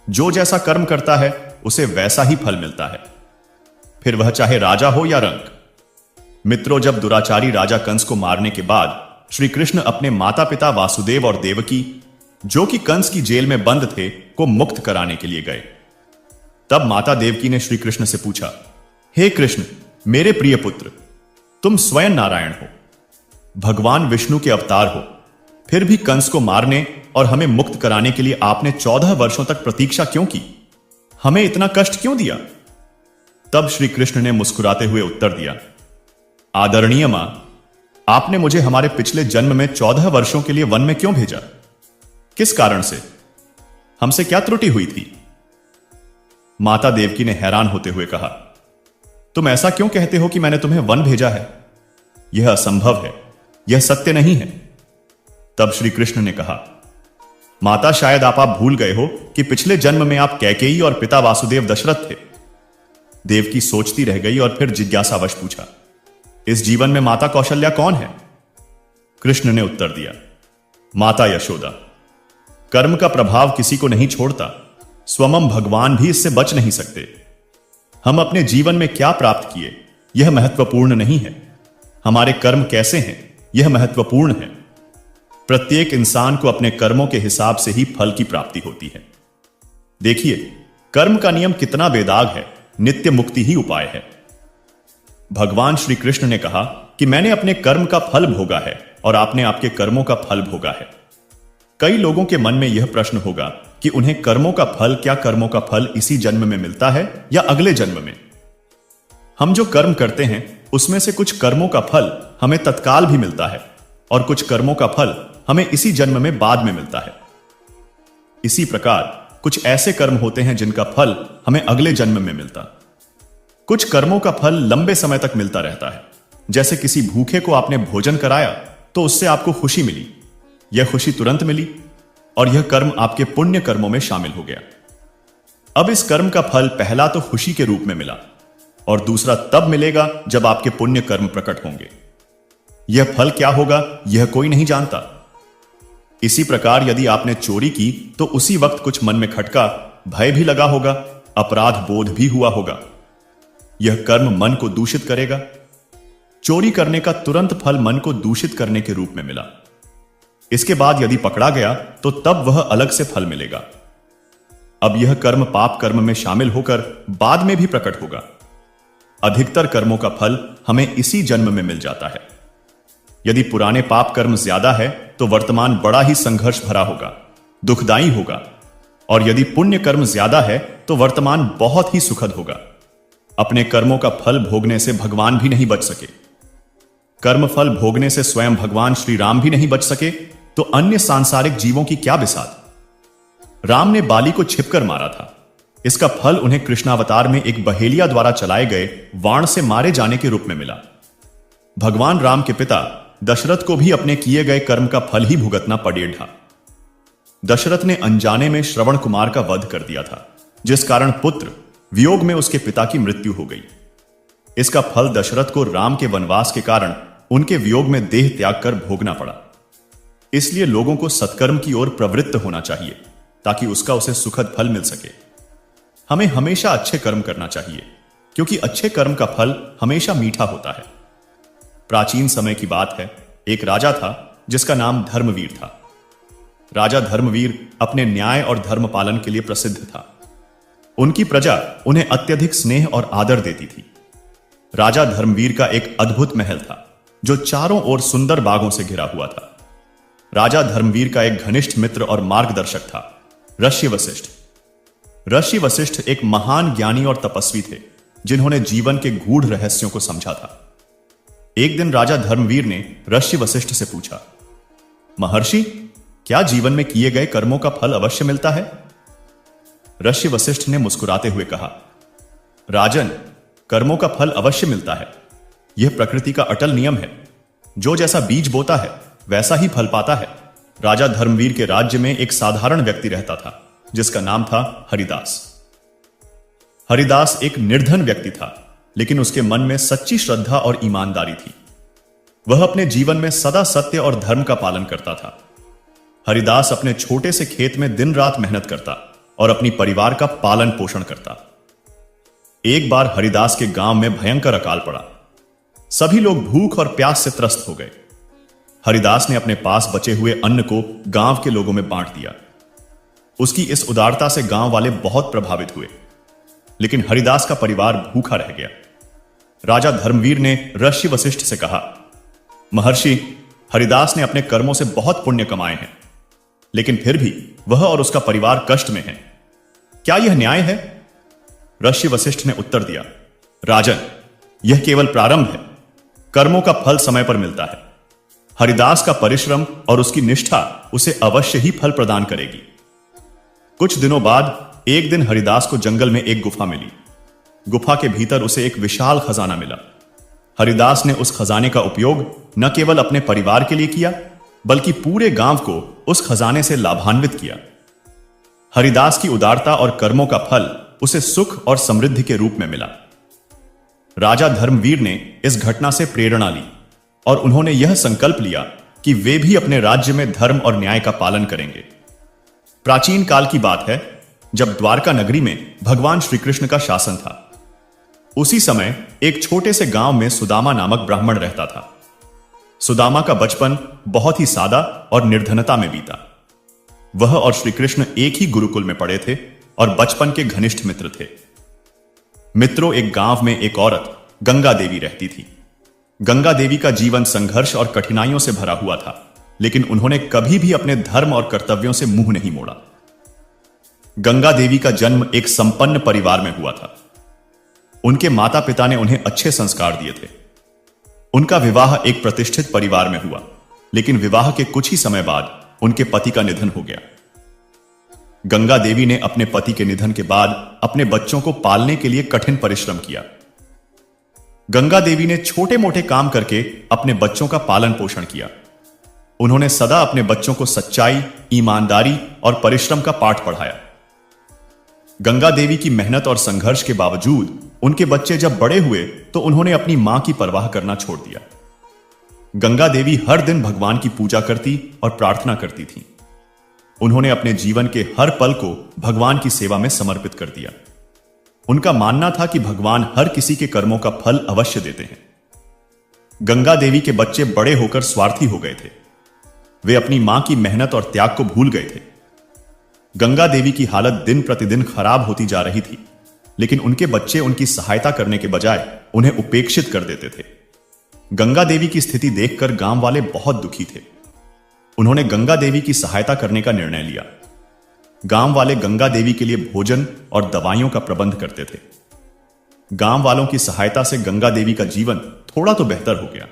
जो जैसा कर्म करता है उसे वैसा ही फल मिलता है, फिर वह चाहे राजा हो या रंक। मित्रों, जब दुराचारी राजा कंस को मारने के बाद श्री कृष्ण अपने माता पिता वासुदेव और देवकी, जो कि कंस की जेल में बंद थे, को मुक्त कराने के लिए गए, तब माता देवकी ने श्री कृष्ण से पूछा, हे कृष्ण, मेरे प्रिय पुत्र, तुम स्वयं नारायण हो, भगवान विष्णु के अवतार हो, फिर भी कंस को मारने और हमें मुक्त कराने के लिए आपने 14 वर्षों तक प्रतीक्षा क्यों की? हमें इतना कष्ट क्यों दिया? तब श्री कृष्ण ने मुस्कुराते हुए उत्तर दिया, आदरणीय मां, आपने मुझे हमारे पिछले जन्म में 14 वर्षों के लिए वन में क्यों भेजा? किस कारण से? हमसे क्या त्रुटि हुई थी? माता देवकी ने हैरान होते हुए कहा, तुम ऐसा क्यों कहते हो कि मैंने तुम्हें वन भेजा है? यह असंभव है, यह सत्य नहीं है। तब श्री कृष्ण ने कहा, माता, शायद आप भूल गए हो कि पिछले जन्म में आप कैकेयी और पिता वासुदेव दशरथ थे। देवकी सोचती रह गई और फिर जिज्ञासावश पूछा, इस जीवन में माता कौशल्या कौन है? कृष्ण ने उत्तर दिया, माता यशोदा। कर्म का प्रभाव किसी को नहीं छोड़ता, स्वयं भगवान भी इससे बच नहीं सकते। हम अपने जीवन में क्या प्राप्त किए, यह महत्वपूर्ण नहीं है, हमारे कर्म कैसे हैं, यह महत्वपूर्ण है। प्रत्येक इंसान को अपने कर्मों के हिसाब से ही फल की प्राप्ति होती है। देखिए, कर्म का नियम कितना बेदाग है, नित्य मुक्ति ही उपाय है। भगवान श्री कृष्ण ने कहा कि मैंने अपने कर्म का फल भोगा है और आपने आपके कर्मों का फल भोगा है। कई लोगों के मन में यह प्रश्न होगा कि उन्हें कर्मों का फल, क्या कर्मों का फल इसी जन्म में मिलता है या अगले जन्म में? हम जो कर्म करते हैं उसमें से कुछ कर्मों का फल हमें तत्काल भी मिलता है और कुछ कर्मों का फल हमें इसी जन्म में बाद में मिलता है। इसी प्रकार कुछ ऐसे कर्म होते हैं जिनका फल हमें अगले जन्म में मिलता। कुछ कर्मों का फल लंबे समय तक मिलता रहता है। जैसे किसी भूखे को आपने भोजन कराया तो उससे आपको खुशी मिली, यह खुशी तुरंत मिली और यह कर्म आपके पुण्य कर्मों में शामिल हो गया। अब इस कर्म का फल पहला तो खुशी के रूप में मिला और दूसरा तब मिलेगा जब आपके पुण्य कर्म प्रकट होंगे। यह फल क्या होगा यह कोई नहीं जानता। इसी प्रकार यदि आपने चोरी की तो उसी वक्त कुछ मन में खटका, भय भी लगा होगा, अपराध बोध भी हुआ होगा। यह कर्म मन को दूषित करेगा। चोरी करने का तुरंत फल मन को दूषित करने के रूप में मिला। इसके बाद यदि पकड़ा गया तो तब वह अलग से फल मिलेगा। अब यह कर्म पाप कर्म में शामिल होकर बाद में भी प्रकट होगा। अधिकतर कर्मों का फल हमें इसी जन्म में मिल जाता है। यदि पुराने पाप कर्म ज्यादा है तो वर्तमान बड़ा ही संघर्ष भरा होगा, दुखदाई होगा, और यदि पुण्य कर्म ज्यादा है तो वर्तमान बहुत ही सुखद होगा। अपने कर्मों का फल भोगने से भगवान भी नहीं बच सके। कर्म फल भोगने से स्वयं भगवान श्री राम भी नहीं बच सके तो अन्य सांसारिक जीवों की क्या बिसात? राम ने बाली को छिपकर मारा था। इसका फल उन्हें कृष्णावतार में एक बहेलिया द्वारा चलाए गए वाण से मारे जाने के रूप में मिला। भगवान राम के पिता दशरथ को भी अपने किए गए कर्म का फल ही भुगतना पड़ेगा। दशरथ ने अनजाने में श्रवण कुमार का वध कर दिया था, जिस कारण पुत्र वियोग में उसके पिता की मृत्यु हो गई। इसका फल दशरथ को राम के वनवास के कारण उनके वियोग में देह त्याग कर भोगना पड़ा। इसलिए लोगों को सत्कर्म की ओर प्रवृत्त होना चाहिए ताकि उसका उसे सुखद फल मिल सके। हमें हमेशा अच्छे कर्म करना चाहिए क्योंकि अच्छे कर्म का फल हमेशा मीठा होता है। प्राचीन समय की बात है, एक राजा था जिसका नाम धर्मवीर था। राजा धर्मवीर अपने न्याय और धर्म पालन के लिए प्रसिद्ध था। उनकी प्रजा उन्हें अत्यधिक स्नेह और आदर देती थी। राजा धर्मवीर का एक अद्भुत महल था जो चारों ओर सुंदर बागों से घिरा हुआ था। राजा धर्मवीर का एक घनिष्ठ मित्र और मार्गदर्शक था, ऋषि वशिष्ठ। ऋषि वशिष्ठ एक महान ज्ञानी और तपस्वी थे जिन्होंने जीवन के गूढ़ रहस्यों को समझा था। एक दिन राजा धर्मवीर ने ऋषि वशिष्ठ से पूछा, महर्षि, क्या जीवन में किए गए कर्मों का फल अवश्य मिलता है? ऋषि वशिष्ठ ने मुस्कुराते हुए कहा, राजन, कर्मों का फल अवश्य मिलता है। यह प्रकृति का अटल नियम है। जो जैसा बीज बोता है वैसा ही फल पाता है। राजा धर्मवीर के राज्य में एक साधारण व्यक्ति रहता था जिसका नाम था हरिदास। हरिदास एक निर्धन व्यक्ति था, लेकिन उसके मन में सच्ची श्रद्धा और ईमानदारी थी। वह अपने जीवन में सदा सत्य और धर्म का पालन करता था। हरिदास अपने छोटे से खेत में दिन रात मेहनत करता और अपनी परिवार का पालन पोषण करता। एक बार हरिदास के गांव में भयंकर अकाल पड़ा। सभी लोग भूख और प्यास से त्रस्त हो गए। हरिदास ने अपने पास बचे हुए अन्न को गांव के लोगों में बांट दिया। उसकी इस उदारता से गांव वाले बहुत प्रभावित हुए, लेकिन हरिदास का परिवार भूखा रह गया। राजा धर्मवीर ने ऋषि वशिष्ठ से कहा, महर्षि, हरिदास ने अपने कर्मों से बहुत पुण्य कमाए हैं, लेकिन फिर भी वह और उसका परिवार कष्ट में है। क्या यह न्याय है? ऋषि वशिष्ठ ने उत्तर दिया, राजन, यह केवल प्रारंभ है। कर्मों का फल समय पर मिलता है। हरिदास का परिश्रम और उसकी निष्ठा उसे अवश्य ही फल प्रदान करेगी। कुछ दिनों बाद एक दिन हरिदास को जंगल में एक गुफा मिली। गुफा के भीतर उसे एक विशाल खजाना मिला। हरिदास ने उस खजाने का उपयोग न केवल अपने परिवार के लिए किया, बल्कि पूरे गांव को उस खजाने से लाभान्वित किया। हरिदास की उदारता और कर्मों का फल उसे सुख और समृद्धि के रूप में मिला। राजा धर्मवीर ने इस घटना से प्रेरणा ली और उन्होंने यह संकल्प लिया कि वे भी अपने राज्य में धर्म और न्याय का पालन करेंगे। प्राचीन काल की बात है, जब द्वारका नगरी में भगवान श्री कृष्ण का शासन था। उसी समय एक छोटे से गांव में सुदामा नामक ब्राह्मण रहता था। सुदामा का बचपन बहुत ही सादा और निर्धनता में बीता। वह और श्री कृष्ण एक ही गुरुकुल में पढ़े थे और बचपन के घनिष्ठ मित्र थे। मित्रों, एक गांव में एक औरत गंगा देवी रहती थी। गंगा देवी का जीवन संघर्ष और कठिनाइयों से भरा हुआ था, लेकिन उन्होंने कभी भी अपने धर्म और कर्तव्यों से मुंह नहीं मोड़ा। गंगा देवी का जन्म एक संपन्न परिवार में हुआ था। उनके माता पिता ने उन्हें अच्छे संस्कार दिए थे। उनका विवाह एक प्रतिष्ठित परिवार में हुआ, लेकिन विवाह के कुछ ही समय बाद उनके पति का निधन हो गया। गंगा देवी ने अपने पति के निधन के बाद अपने बच्चों को पालने के लिए कठिन परिश्रम किया। गंगा देवी ने छोटे मोटे काम करके अपने बच्चों का पालन पोषण किया। उन्होंने सदा अपने बच्चों को सच्चाई, ईमानदारी और परिश्रम का पाठ पढ़ाया। गंगा देवी की मेहनत और संघर्ष के बावजूद उनके बच्चे जब बड़े हुए तो उन्होंने अपनी मां की परवाह करना छोड़ दिया। गंगा देवी हर दिन भगवान की पूजा करती और प्रार्थना करती थीं। उन्होंने अपने जीवन के हर पल को भगवान की सेवा में समर्पित कर दिया। उनका मानना था कि भगवान हर किसी के कर्मों का फल अवश्य देते हैं। गंगा देवी के बच्चे बड़े होकर स्वार्थी हो गए थे। वे अपनी मां की मेहनत और त्याग को भूल गए थे। गंगा देवी की हालत दिन प्रतिदिन खराब होती जा रही थी, लेकिन उनके बच्चे उनकी सहायता करने के बजाय उन्हें उपेक्षित कर देते थे। गंगा देवी की स्थिति देखकर गांव वाले बहुत दुखी थे। उन्होंने गंगा देवी की सहायता करने का निर्णय लिया। गांव वाले गंगा देवी के लिए भोजन और दवाइयों का प्रबंध करते थे। गांव वालों की सहायता से गंगा देवी का जीवन थोड़ा तो बेहतर हो गया।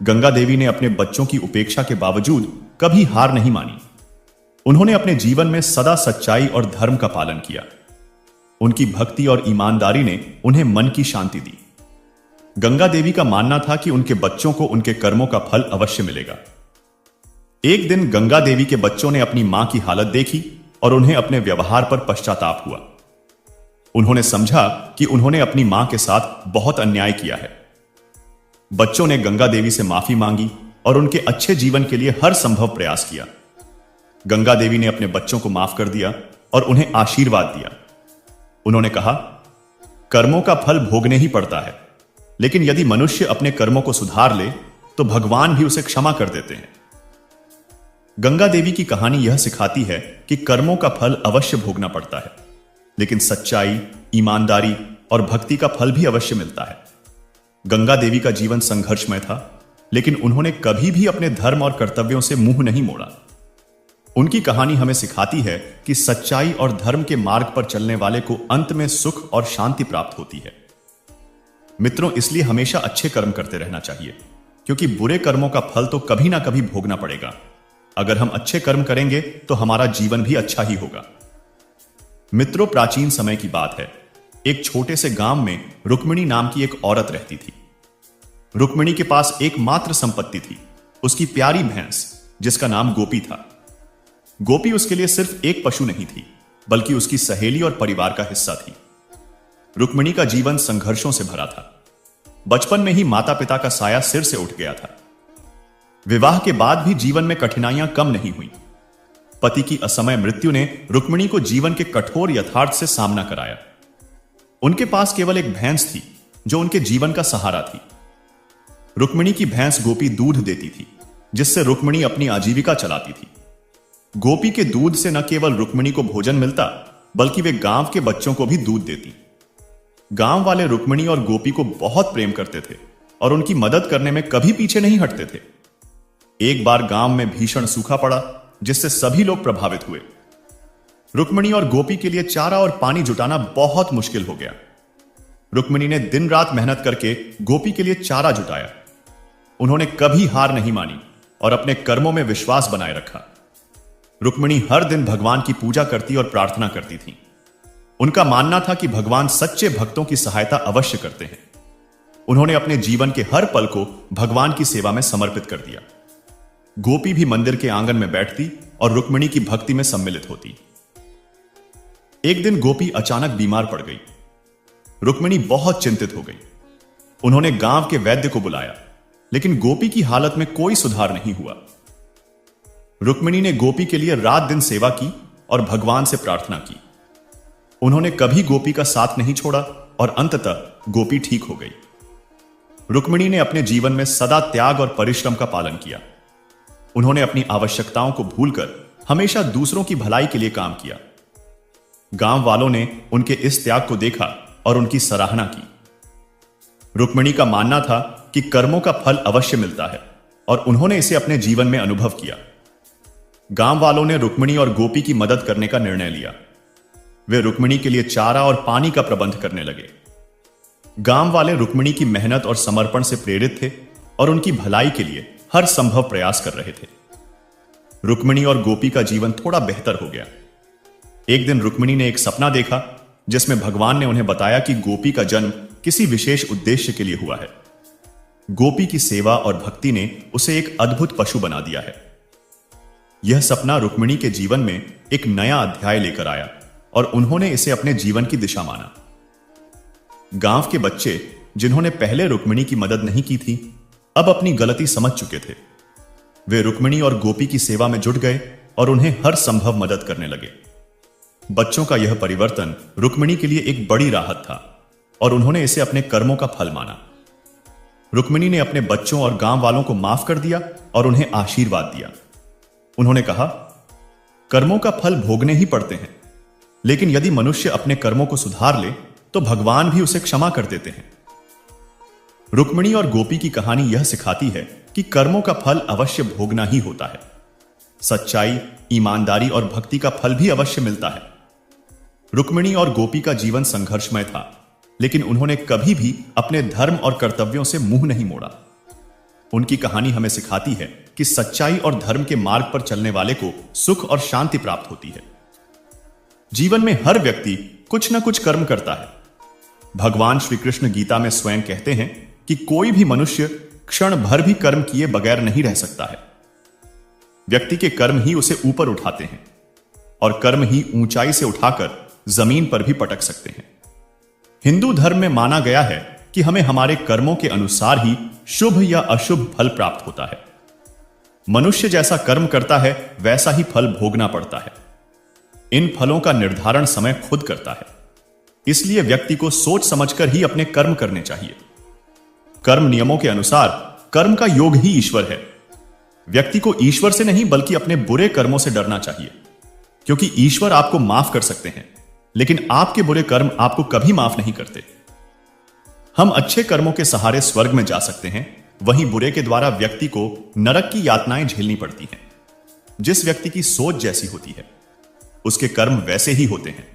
गंगा देवी ने अपने बच्चों की उपेक्षा के बावजूद कभी हार नहीं मानी। उन्होंने अपने जीवन में सदा सच्चाई और धर्म का पालन किया। उनकी भक्ति और ईमानदारी ने उन्हें मन की शांति दी। गंगा देवी का मानना था कि उनके बच्चों को उनके कर्मों का फल अवश्य मिलेगा। एक दिन गंगा देवी के बच्चों ने अपनी मां की हालत देखी और उन्हें अपने व्यवहार पर पश्चाताप हुआ। उन्होंने समझा कि उन्होंने अपनी मां के साथ बहुत अन्याय किया है। बच्चों ने गंगा देवी से माफी मांगी और उनके अच्छे जीवन के लिए हर संभव प्रयास किया। गंगा देवी ने अपने बच्चों को माफ कर दिया और उन्हें आशीर्वाद दिया। उन्होंने कहा, कर्मों का फल भोगने ही पड़ता है, लेकिन यदि मनुष्य अपने कर्मों को सुधार ले तो भगवान भी उसे क्षमा कर देते हैं। गंगा देवी की कहानी यह सिखाती है कि कर्मों का फल अवश्य भोगना पड़ता है, लेकिन सच्चाई, ईमानदारी और भक्ति का फल भी अवश्य मिलता है। गंगा देवी का जीवन संघर्षमय था, लेकिन उन्होंने कभी भी अपने धर्म और कर्तव्यों से मुंह नहीं मोड़ा। उनकी कहानी हमें सिखाती है कि सच्चाई और धर्म के मार्ग पर चलने वाले को अंत में सुख और शांति प्राप्त होती है। मित्रों, इसलिए हमेशा अच्छे कर्म करते रहना चाहिए, क्योंकि बुरे कर्मों का फल तो कभी ना कभी भोगना पड़ेगा। अगर हम अच्छे कर्म करेंगे तो हमारा जीवन भी अच्छा ही होगा। मित्रों, प्राचीन समय की बात है। एक छोटे से गांव में रुक्मिणी नाम की एक औरत रहती थी। रुक्मिणी के पास एकमात्र संपत्ति थी, उसकी प्यारी भैंस, जिसका नाम गोपी था। गोपी उसके लिए सिर्फ एक पशु नहीं थी, बल्कि उसकी सहेली और परिवार का हिस्सा थी। रुक्मिणी का जीवन संघर्षों से भरा था। बचपन में ही माता पिता का साया सिर से उठ गया था। विवाह के बाद भी जीवन में कठिनाइयां कम नहीं हुई। पति की असमय मृत्यु ने रुक्मिणी को जीवन के कठोर यथार्थ से सामना कराया। उनके पास केवल एक भैंस थी जो उनके जीवन का सहारा थी। रुक्मिणी की भैंस गोपी दूध देती थी, जिससे रुक्मिणी अपनी आजीविका चलाती थी। गोपी के दूध से न केवल रुक्मिणी को भोजन मिलता, बल्कि वे गांव के बच्चों को भी दूध देती। गांव वाले रुक्मिणी और गोपी को बहुत प्रेम करते थे और उनकी मदद करने में कभी पीछे नहीं हटते थे। एक बार गांव में भीषण सूखा पड़ा, जिससे सभी लोग प्रभावित हुए। रुक्मिणी और गोपी के लिए चारा और पानी जुटाना बहुत मुश्किल हो गया। रुक्मिणी ने दिन रात मेहनत करके गोपी के लिए चारा जुटाया। उन्होंने कभी हार नहीं मानी और अपने कर्मों में विश्वास बनाए रखा। रुक्मिणी हर दिन भगवान की पूजा करती और प्रार्थना करती थी। उनका मानना था कि भगवान सच्चे भक्तों की सहायता अवश्य करते हैं। उन्होंने अपने जीवन के हर पल को भगवान की सेवा में समर्पित कर दिया। गोपी भी मंदिर के आंगन में बैठती और रुक्मिणी की भक्ति में सम्मिलित होती। एक दिन गोपी अचानक बीमार पड़ गई। रुक्मिणी बहुत चिंतित हो गई। उन्होंने गांव के वैद्य को बुलाया, लेकिन गोपी की हालत में कोई सुधार नहीं हुआ। रुक्मिणी ने गोपी के लिए रात दिन सेवा की और भगवान से प्रार्थना की। उन्होंने कभी गोपी का साथ नहीं छोड़ा और अंततः गोपी ठीक हो गई। रुक्मिणी ने अपने जीवन में सदा त्याग और परिश्रम का पालन किया। उन्होंने अपनी आवश्यकताओं को भूलकर हमेशा दूसरों की भलाई के लिए काम किया। गांव वालों ने उनके इस त्याग को देखा और उनकी सराहना की। रुक्मिणी का मानना था कि कर्मों का फल अवश्य मिलता है और उन्होंने इसे अपने जीवन में अनुभव किया। गांव वालों ने रुक्मिणी और गोपी की मदद करने का निर्णय लिया। वे रुक्मिणी के लिए चारा और पानी का प्रबंध करने लगे। गांव वाले रुक्मिणी की मेहनत और समर्पण से प्रेरित थे और उनकी भलाई के लिए हर संभव प्रयास कर रहे थे। रुक्मिणी और गोपी का जीवन थोड़ा बेहतर हो गया। एक दिन रुक्मिणी ने एक सपना देखा, जिसमें भगवान ने उन्हें बताया कि गोपी का जन्म किसी विशेष उद्देश्य के लिए हुआ है। गोपी की सेवा और भक्ति ने उसे एक अद्भुत पशु बना दिया है। यह सपना रुक्मिणी के जीवन में एक नया अध्याय लेकर आया और उन्होंने इसे अपने जीवन की दिशा माना। गांव के बच्चे, जिन्होंने पहले रुक्मिणी की मदद नहीं की थी, अब अपनी गलती समझ चुके थे। वे रुक्मिणी और गोपी की सेवा में जुट गए और उन्हें हर संभव मदद करने लगे। बच्चों का यह परिवर्तन रुक्मिणी के लिए एक बड़ी राहत था और उन्होंने इसे अपने कर्मों का फल माना। रुक्मिणी ने अपने बच्चों और गांव वालों को माफ कर दिया और उन्हें आशीर्वाद दिया। उन्होंने कहा, कर्मों का फल भोगने ही पड़ते हैं, लेकिन यदि मनुष्य अपने कर्मों को सुधार ले तो भगवान भी उसे क्षमा कर देते हैं। रुक्मिणी और गोपी की कहानी यह सिखाती है कि कर्मों का फल अवश्य भोगना ही होता है। सच्चाई, ईमानदारी और भक्ति का फल भी अवश्य मिलता है। रुक्मिणी और गोपी का जीवन संघर्षमय था, लेकिन उन्होंने कभी भी अपने धर्म और कर्तव्यों से मुंह नहीं मोड़ा। उनकी कहानी हमें सिखाती है कि सच्चाई और धर्म के मार्ग पर चलने वाले को सुख और शांति प्राप्त होती है। जीवन में हर व्यक्ति कुछ न कुछ कर्म करता है। भगवान श्री कृष्ण गीता में स्वयं कहते हैं कि कोई भी मनुष्य क्षण भर भी कर्म किए बगैर नहीं रह सकता है। व्यक्ति के कर्म ही उसे ऊपर उठाते हैं और कर्म ही ऊंचाई से उठाकर जमीन पर भी पटक सकते हैं। हिंदू धर्म में माना गया है कि हमें हमारे कर्मों के अनुसार ही शुभ या अशुभ फल प्राप्त होता है। मनुष्य जैसा कर्म करता है, वैसा ही फल भोगना पड़ता है। इन फलों का निर्धारण समय खुद करता है, इसलिए व्यक्ति को सोच समझकर ही अपने कर्म करने चाहिए। कर्म नियमों के अनुसार कर्म का योग ही ईश्वर है। व्यक्ति को ईश्वर से नहीं बल्कि अपने बुरे कर्मों से डरना चाहिए, क्योंकि ईश्वर आपको माफ कर सकते हैं, लेकिन आपके बुरे कर्म आपको कभी माफ नहीं करते। हम अच्छे कर्मों के सहारे स्वर्ग में जा सकते हैं, वहीं बुरे के द्वारा व्यक्ति को नरक की यातनाएं झेलनी पड़ती हैं। जिस व्यक्ति की सोच जैसी होती है, उसके कर्म वैसे ही होते हैं।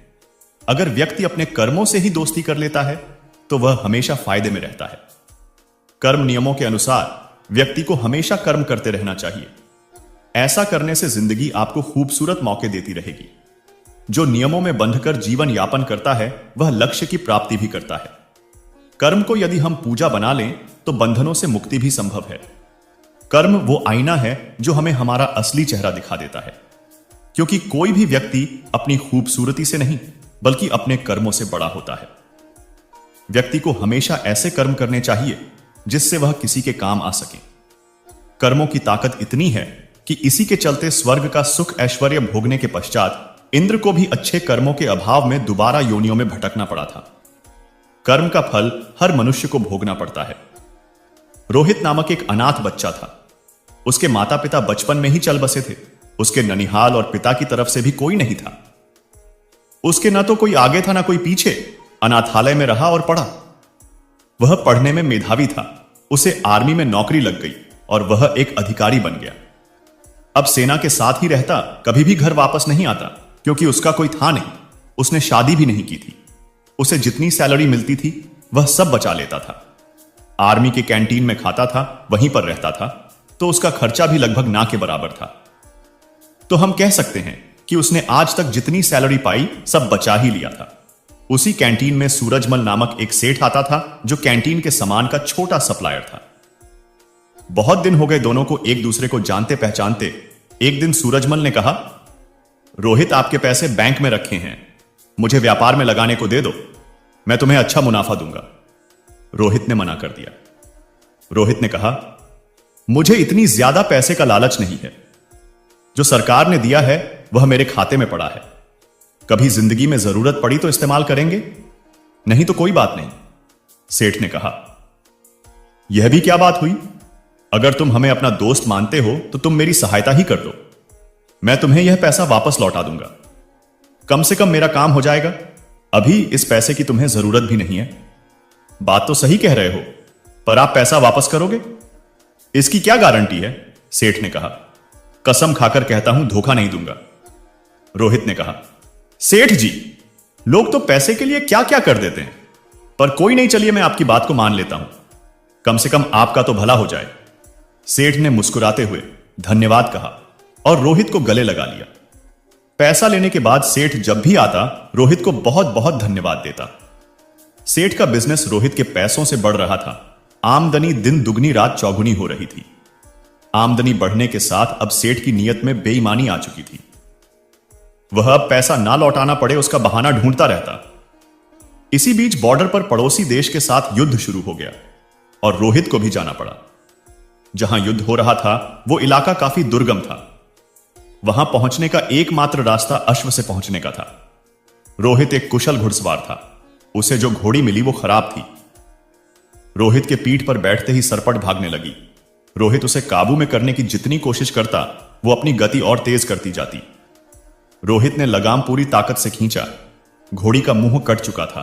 अगर व्यक्ति अपने कर्मों से ही दोस्ती कर लेता है, तो वह हमेशा फायदे में रहता है। कर्म नियमों के अनुसार व्यक्ति को हमेशा कर्म करते रहना चाहिए। ऐसा करने से जिंदगी आपको खूबसूरत मौके देती रहेगी। जो नियमों में बंधकर जीवन यापन करता है, वह लक्ष्य की प्राप्ति भी करता है। कर्म को यदि हम पूजा बना लें तो बंधनों से मुक्ति भी संभव है। कर्म वो आईना है जो हमें हमारा असली चेहरा दिखा देता है, क्योंकि कोई भी व्यक्ति अपनी खूबसूरती से नहीं बल्कि अपने कर्मों से बड़ा होता है। व्यक्ति को हमेशा ऐसे कर्म करने चाहिए जिससे वह किसी के काम आ सके। कर्मों की ताकत इतनी है कि कि इसी के चलते स्वर्ग का सुख ऐश्वर्य भोगने के पश्चात इंद्र को भी अच्छे कर्मों के अभाव में दोबारा योनियों में भटकना पड़ा था। कर्म का फल हर मनुष्य को भोगना पड़ता है। रोहित नामक एक अनाथ बच्चा था। उसके माता पिता बचपन में ही चल बसे थे। उसके ननिहाल और पिता की तरफ से भी कोई नहीं था। उसके न तो कोई आगे था, ना कोई पीछे। अनाथालय में रहा और पढ़ा। वह पढ़ने में मेधावी था। उसे आर्मी में नौकरी लग गई और वह एक अधिकारी बन गया। अब सेना के साथ ही रहता, कभी भी घर वापस नहीं आता, क्योंकि उसका कोई था नहीं। उसने शादी भी नहीं की थी। उसे जितनी सैलरी मिलती थी वह सब बचा लेता था। आर्मी के कैंटीन में खाता था, वहीं पर रहता था, तो उसका खर्चा भी लगभग ना के बराबर था। तो हम कह सकते हैं कि उसने आज तक जितनी सैलरी पाई सब बचा ही लिया था। उसी कैंटीन में सूरजमल नामक एक सेठ आता था, जो कैंटीन के सामान का छोटा सप्लायर था। बहुत दिन हो गए दोनों को एक दूसरे को जानते पहचानते। एक दिन सूरजमल ने कहा, रोहित, आपके पैसे बैंक में रखे हैं, मुझे व्यापार में लगाने को दे दो, मैं तुम्हें अच्छा मुनाफा दूंगा। रोहित ने मना कर दिया। रोहित ने कहा, मुझे इतनी ज्यादा पैसे का लालच नहीं है। जो सरकार ने दिया है वह मेरे खाते में पड़ा है। कभी जिंदगी में जरूरत पड़ी तो इस्तेमाल करेंगे, नहीं तो कोई बात नहीं। सेठ ने कहा, यह भी क्या बात हुई? अगर तुम हमें अपना दोस्त मानते हो तो तुम मेरी सहायता ही कर दो। मैं तुम्हें यह पैसा वापस लौटा दूंगा। कम से कम मेरा काम हो जाएगा। अभी इस पैसे की तुम्हें जरूरत भी नहीं है। बात तो सही कह रहे हो, पर आप पैसा वापस करोगे? इसकी क्या गारंटी है? सेठ ने कहा। कसम खाकर कहता हूं, धोखा नहीं दूंगा। रोहित ने कहा, सेठ जी, लोग तो पैसे के लिए क्या क्या कर देते हैं, पर कोई नहीं, चलिए मैं आपकी बात को मान लेता हूं। कम से कम आपका तो भला हो जाए। सेठ ने मुस्कुराते हुए धन्यवाद कहा और रोहित को गले लगा लिया। पैसा लेने के बाद सेठ जब भी आता रोहित को बहुत बहुत धन्यवाद देता। सेठ का बिजनेस रोहित के पैसों से बढ़ रहा था। आमदनी दिन दुगनी रात चौगुनी हो रही थी। आमदनी बढ़ने के साथ अब सेठ की नीयत में बेईमानी आ चुकी थी। वह अब पैसा ना लौटाना पड़े उसका बहाना ढूंढता रहता। इसी बीच बॉर्डर पर पड़ोसी देश के साथ युद्ध शुरू हो गया और रोहित को भी जाना पड़ा। जहां युद्ध हो रहा था वो इलाका काफी दुर्गम था। वहां पहुंचने का एकमात्र रास्ता अश्व से पहुंचने का था। रोहित एक कुशल घुड़सवार था। उसे जो घोड़ी मिली वो खराब थी। रोहित के पीठ पर बैठते ही सरपट भागने लगी। रोहित उसे काबू में करने की जितनी कोशिश करता वो अपनी गति और तेज करती जाती। रोहित ने लगाम पूरी ताकत से खींचा। घोड़ी का मुंह कट चुका था,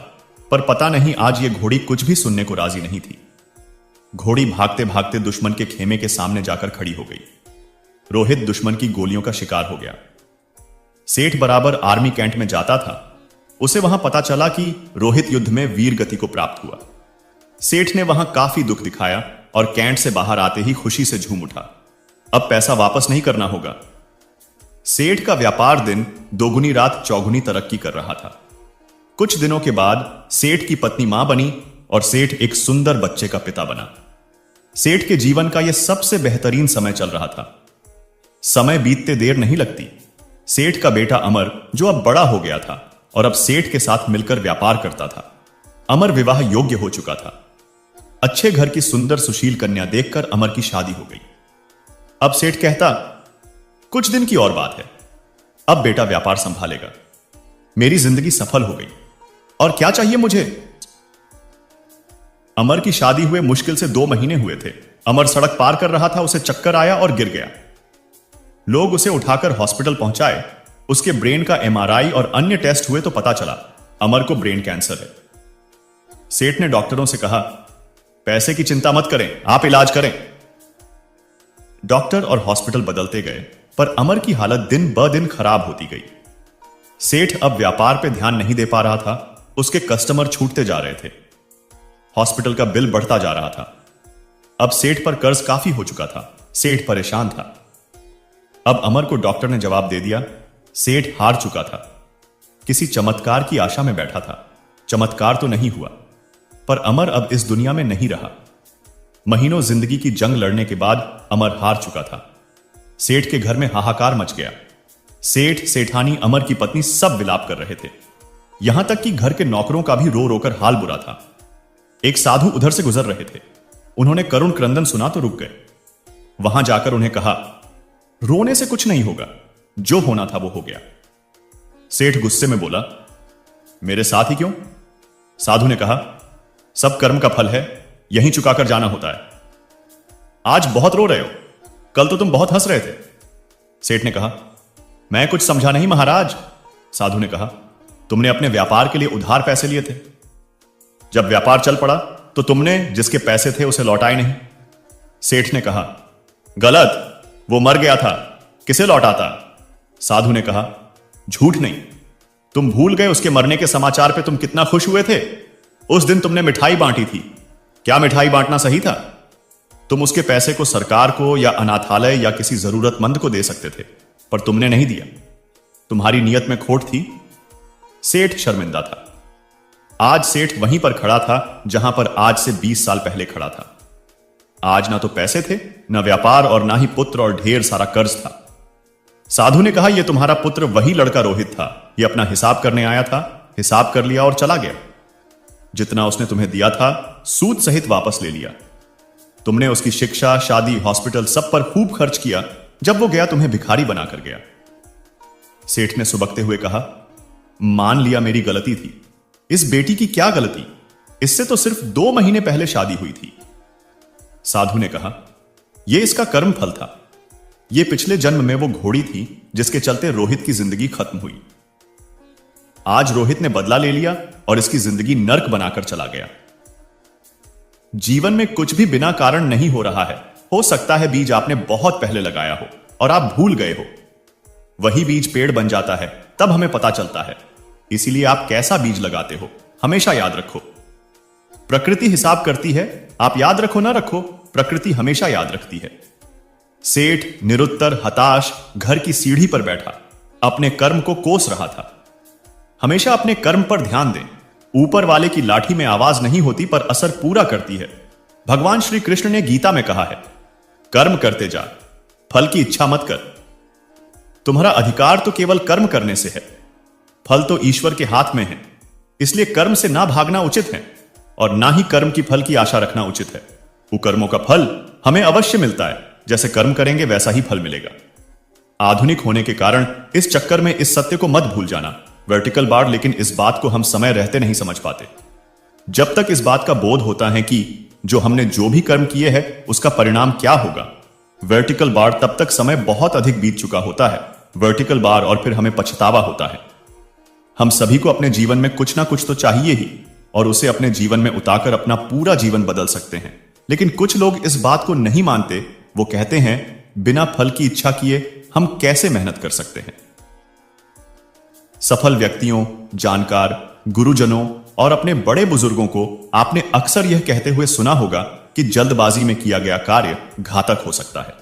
पर पता नहीं आज ये घोड़ी कुछ भी सुनने को राजी नहीं थी। घोड़ी भागते भागते दुश्मन के खेमे के सामने जाकर खड़ी हो गई। रोहित दुश्मन की गोलियों का शिकार हो गया। सेठ बराबर आर्मी कैंट में जाता था। उसे वहां पता चला कि रोहित युद्ध में वीर गति को प्राप्त हुआ। सेठ ने वहां काफी दुख दिखाया और कैंट से बाहर आते ही खुशी से झूम उठा। अब पैसा वापस नहीं करना होगा। सेठ का व्यापार दिन दोगुनी रात चौगुनी तरक्की कर रहा था। कुछ दिनों के बाद सेठ की पत्नी मां बनी और सेठ एक सुंदर बच्चे का पिता बना। सेठ के जीवन का यह सबसे बेहतरीन समय चल रहा था। समय बीतते देर नहीं लगती। सेठ का बेटा अमर, जो अब बड़ा हो गया था और अब सेठ के साथ मिलकर व्यापार करता था, अमर विवाह योग्य हो चुका था। अच्छे घर की सुंदर सुशील कन्या देखकर अमर की शादी हो गई। अब सेठ कहता, कुछ दिन की और बात है, अब बेटा व्यापार संभालेगा। मेरी जिंदगी सफल हो गई और क्या चाहिए मुझे। अमर की शादी हुए मुश्किल से 2 महीने हुए थे। अमर सड़क पार कर रहा था, उसे चक्कर आया और गिर गया। लोग उसे उठाकर हॉस्पिटल पहुंचाए। उसके ब्रेन का एमआरआई और अन्य टेस्ट हुए तो पता चला अमर को ब्रेन कैंसर है। सेठ ने डॉक्टरों से कहा, पैसे की चिंता मत करें, आप इलाज करें। डॉक्टर और हॉस्पिटल बदलते गए, पर अमर की हालत दिन ब दिन खराब होती गई। सेठ अब व्यापार पे ध्यान नहीं दे पा रहा था। उसके कस्टमर छूटते जा रहे थे। हॉस्पिटल का बिल बढ़ता जा रहा था। अब सेठ पर कर्ज काफी हो चुका था। सेठ परेशान था। अब अमर को डॉक्टर ने जवाब दे दिया। सेठ हार चुका था। किसी चमत्कार की आशा में बैठा था। चमत्कार तो नहीं हुआ, पर अमर अब इस दुनिया में नहीं रहा। महीनों जिंदगी की जंग लड़ने के बाद अमर हार चुका था। सेठ के घर में हाहाकार मच गया। सेठ, सेठानी, अमर की पत्नी सब विलाप कर रहे थे। यहां तक कि घर के नौकरों का भी रो रोकर हाल बुरा था। एक साधु उधर से गुजर रहे थे। उन्होंने करुण क्रंदन सुना तो रुक गए। वहां जाकर उन्हें कहा, रोने से कुछ नहीं होगा, जो होना था वो हो गया। सेठ गुस्से में बोला, मेरे साथ ही क्यों? साधु ने कहा, सब कर्म का फल है, यहीं चुकाकर जाना होता है। आज बहुत रो रहे हो, कल तो तुम बहुत हंस रहे थे। सेठ ने कहा, मैं कुछ समझा नहीं महाराज। साधु ने कहा, तुमने अपने व्यापार के लिए उधार पैसे लिए थे। जब व्यापार चल पड़ा तो तुमने जिसके पैसे थे उसे लौटाए नहीं। सेठ ने कहा, गलत, वो मर गया था, किसे लौटाता? साधु ने कहा, झूठ नहीं, तुम भूल गए उसके मरने के समाचार पे तुम कितना खुश हुए थे। उस दिन तुमने मिठाई बांटी थी। क्या मिठाई बांटना सही था? तुम उसके पैसे को सरकार को या अनाथालय या किसी जरूरतमंद को दे सकते थे, पर तुमने नहीं दिया। तुम्हारी नीयत में खोट थी। सेठ शर्मिंदा था। आज सेठ वहीं पर खड़ा था जहां पर आज से 20 साल पहले खड़ा था। आज ना तो पैसे थे, ना व्यापार, और ना ही पुत्र, और ढेर सारा कर्ज था। साधु ने कहा, यह तुम्हारा पुत्र वही लड़का रोहित था। यह अपना हिसाब करने आया था, हिसाब कर लिया और चला गया। जितना उसने तुम्हें दिया था सूद सहित वापस ले लिया। तुमने उसकी शिक्षा, शादी, हॉस्पिटल सब पर खूब खर्च किया। जब वो गया तुम्हें भिखारी बनाकर गया। सेठ ने सुबकते हुए कहा, मान लिया मेरी गलती थी। इस बेटी की क्या गलती? इससे तो सिर्फ 2 महीने पहले शादी हुई थी। साधु ने कहा, यह इसका कर्म फल था। यह पिछले जन्म में वो घोड़ी थी जिसके चलते रोहित की जिंदगी खत्म हुई। आज रोहित ने बदला ले लिया और इसकी जिंदगी नर्क बनाकर चला गया। जीवन में कुछ भी बिना कारण नहीं हो रहा है। हो सकता है बीज आपने बहुत पहले लगाया हो और आप भूल गए हो। वही बीज पेड़ बन जाता है, तब हमें पता चलता है। इसीलिए आप कैसा बीज लगाते हो हमेशा याद रखो। प्रकृति हिसाब करती है, आप याद रखो ना रखो, प्रकृति हमेशा याद रखती है। सेठ निरुत्तर, हताश, घर की सीढ़ी पर बैठा अपने कर्म को कोस रहा था। हमेशा अपने कर्म पर ध्यान दें। ऊपर वाले की लाठी में आवाज नहीं होती, पर असर पूरा करती है। भगवान श्री कृष्ण ने गीता में कहा है, कर्म करते जा, फल की इच्छा मत कर। तुम्हारा अधिकार तो केवल कर्म करने से है, फल तो ईश्वर के हाथ में है। इसलिए कर्म से ना भागना उचित है और ना ही कर्म की फल की आशा रखना उचित है। कुकर्मों का फल हमें अवश्य मिलता है, जैसे कर्म करेंगे वैसा ही फल मिलेगा। आधुनिक होने के कारण इस चक्कर में इस सत्य को मत भूल जाना, वर्टिकल बार, लेकिन इस बात को हम समय रहते नहीं समझ पाते। जब तक इस बात का बोध होता है कि जो हमने जो भी कर्म किए हैं उसका परिणाम क्या होगा, वर्टिकल बार, तब तक समय बहुत अधिक बीत चुका होता है। वर्टिकल बार, और फिर हमें पछतावा होता है। हम सभी को अपने जीवन में कुछ ना कुछ तो चाहिए ही, और उसे अपने जीवन में उतारकर अपना पूरा जीवन बदल सकते हैं। लेकिन कुछ लोग इस बात को नहीं मानते। वो कहते हैं, बिना फल की इच्छा किए हम कैसे मेहनत कर सकते हैं। सफल व्यक्तियों, जानकार, गुरुजनों और अपने बड़े बुजुर्गों को आपने अक्सर यह कहते हुए सुना होगा कि जल्दबाजी में किया गया कार्य घातक हो सकता है।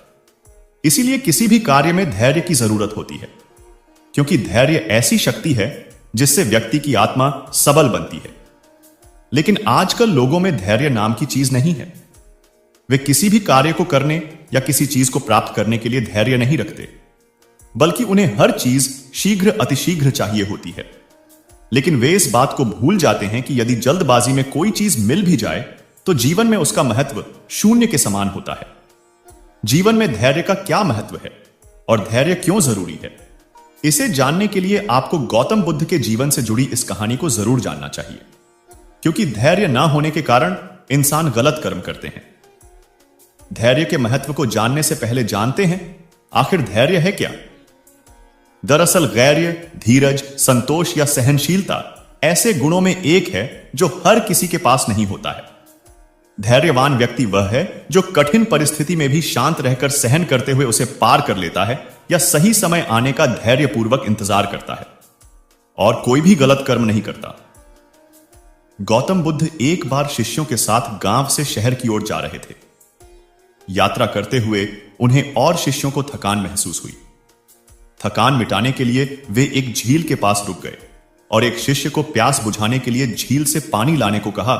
इसीलिए किसी भी कार्य में धैर्य की जरूरत होती है, क्योंकि धैर्य ऐसी शक्ति है जिससे व्यक्ति की आत्मा सबल बनती है। लेकिन आजकल लोगों में धैर्य नाम की चीज नहीं है। वे किसी भी कार्य को करने या किसी चीज को प्राप्त करने के लिए धैर्य नहीं रखते, बल्कि उन्हें हर चीज शीघ्र अतिशीघ्र चाहिए होती है। लेकिन वे इस बात को भूल जाते हैं कि यदि जल्दबाजी में कोई चीज मिल भी जाए तो जीवन में उसका महत्व शून्य के समान होता है। जीवन में धैर्य का क्या महत्व है और धैर्य क्यों जरूरी है, इसे जानने के लिए आपको गौतम बुद्ध के जीवन से जुड़ी इस कहानी को जरूर जानना चाहिए। क्योंकि धैर्य ना होने के कारण इंसान गलत कर्म करते हैं। धैर्य के महत्व को जानने से पहले जानते हैं आखिर धैर्य है क्या। दरअसल धैर्य, धीरज, संतोष या सहनशीलता ऐसे गुणों में एक है जो हर किसी के पास नहीं होता है। धैर्यवान व्यक्ति वह है जो कठिन परिस्थिति में भी शांत रहकर सहन करते हुए उसे पार कर लेता है, या सही समय आने का धैर्यपूर्वक इंतजार करता है और कोई भी गलत कर्म नहीं करता। गौतम बुद्ध एक बार शिष्यों के साथ गांव से शहर की ओर जा रहे थे। यात्रा करते हुए उन्हें और शिष्यों को थकान महसूस हुई। थकान मिटाने के लिए वे एक झील के पास रुक गए और एक शिष्य को प्यास बुझाने के लिए झील से पानी लाने को कहा।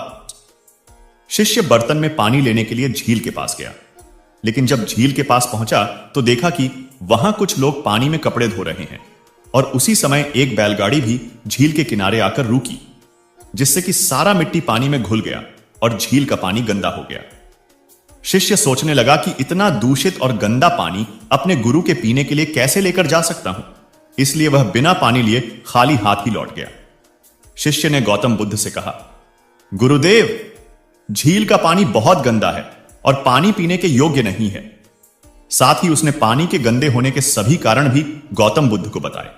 शिष्य बर्तन में पानी लेने के लिए झील के पास गया, लेकिन जब झील के पास पहुंचा तो देखा कि वहां कुछ लोग पानी में कपड़े धो रहे हैं, और उसी समय एक बैलगाड़ी भी झील के किनारे आकर रुकी, जिससे कि सारा मिट्टी पानी में घुल गया और झील का पानी गंदा हो गया। शिष्य सोचने लगा कि इतना दूषित और गंदा पानी अपने गुरु के पीने के लिए कैसे लेकर जा सकता हूं, इसलिए वह बिना पानी लिए खाली हाथ ही लौट गया। शिष्य ने गौतम बुद्ध से कहा, गुरुदेव, झील का पानी बहुत गंदा है और पानी पीने के योग्य नहीं है। साथ ही उसने पानी के गंदे होने के सभी कारण भी गौतम बुद्ध को बताए।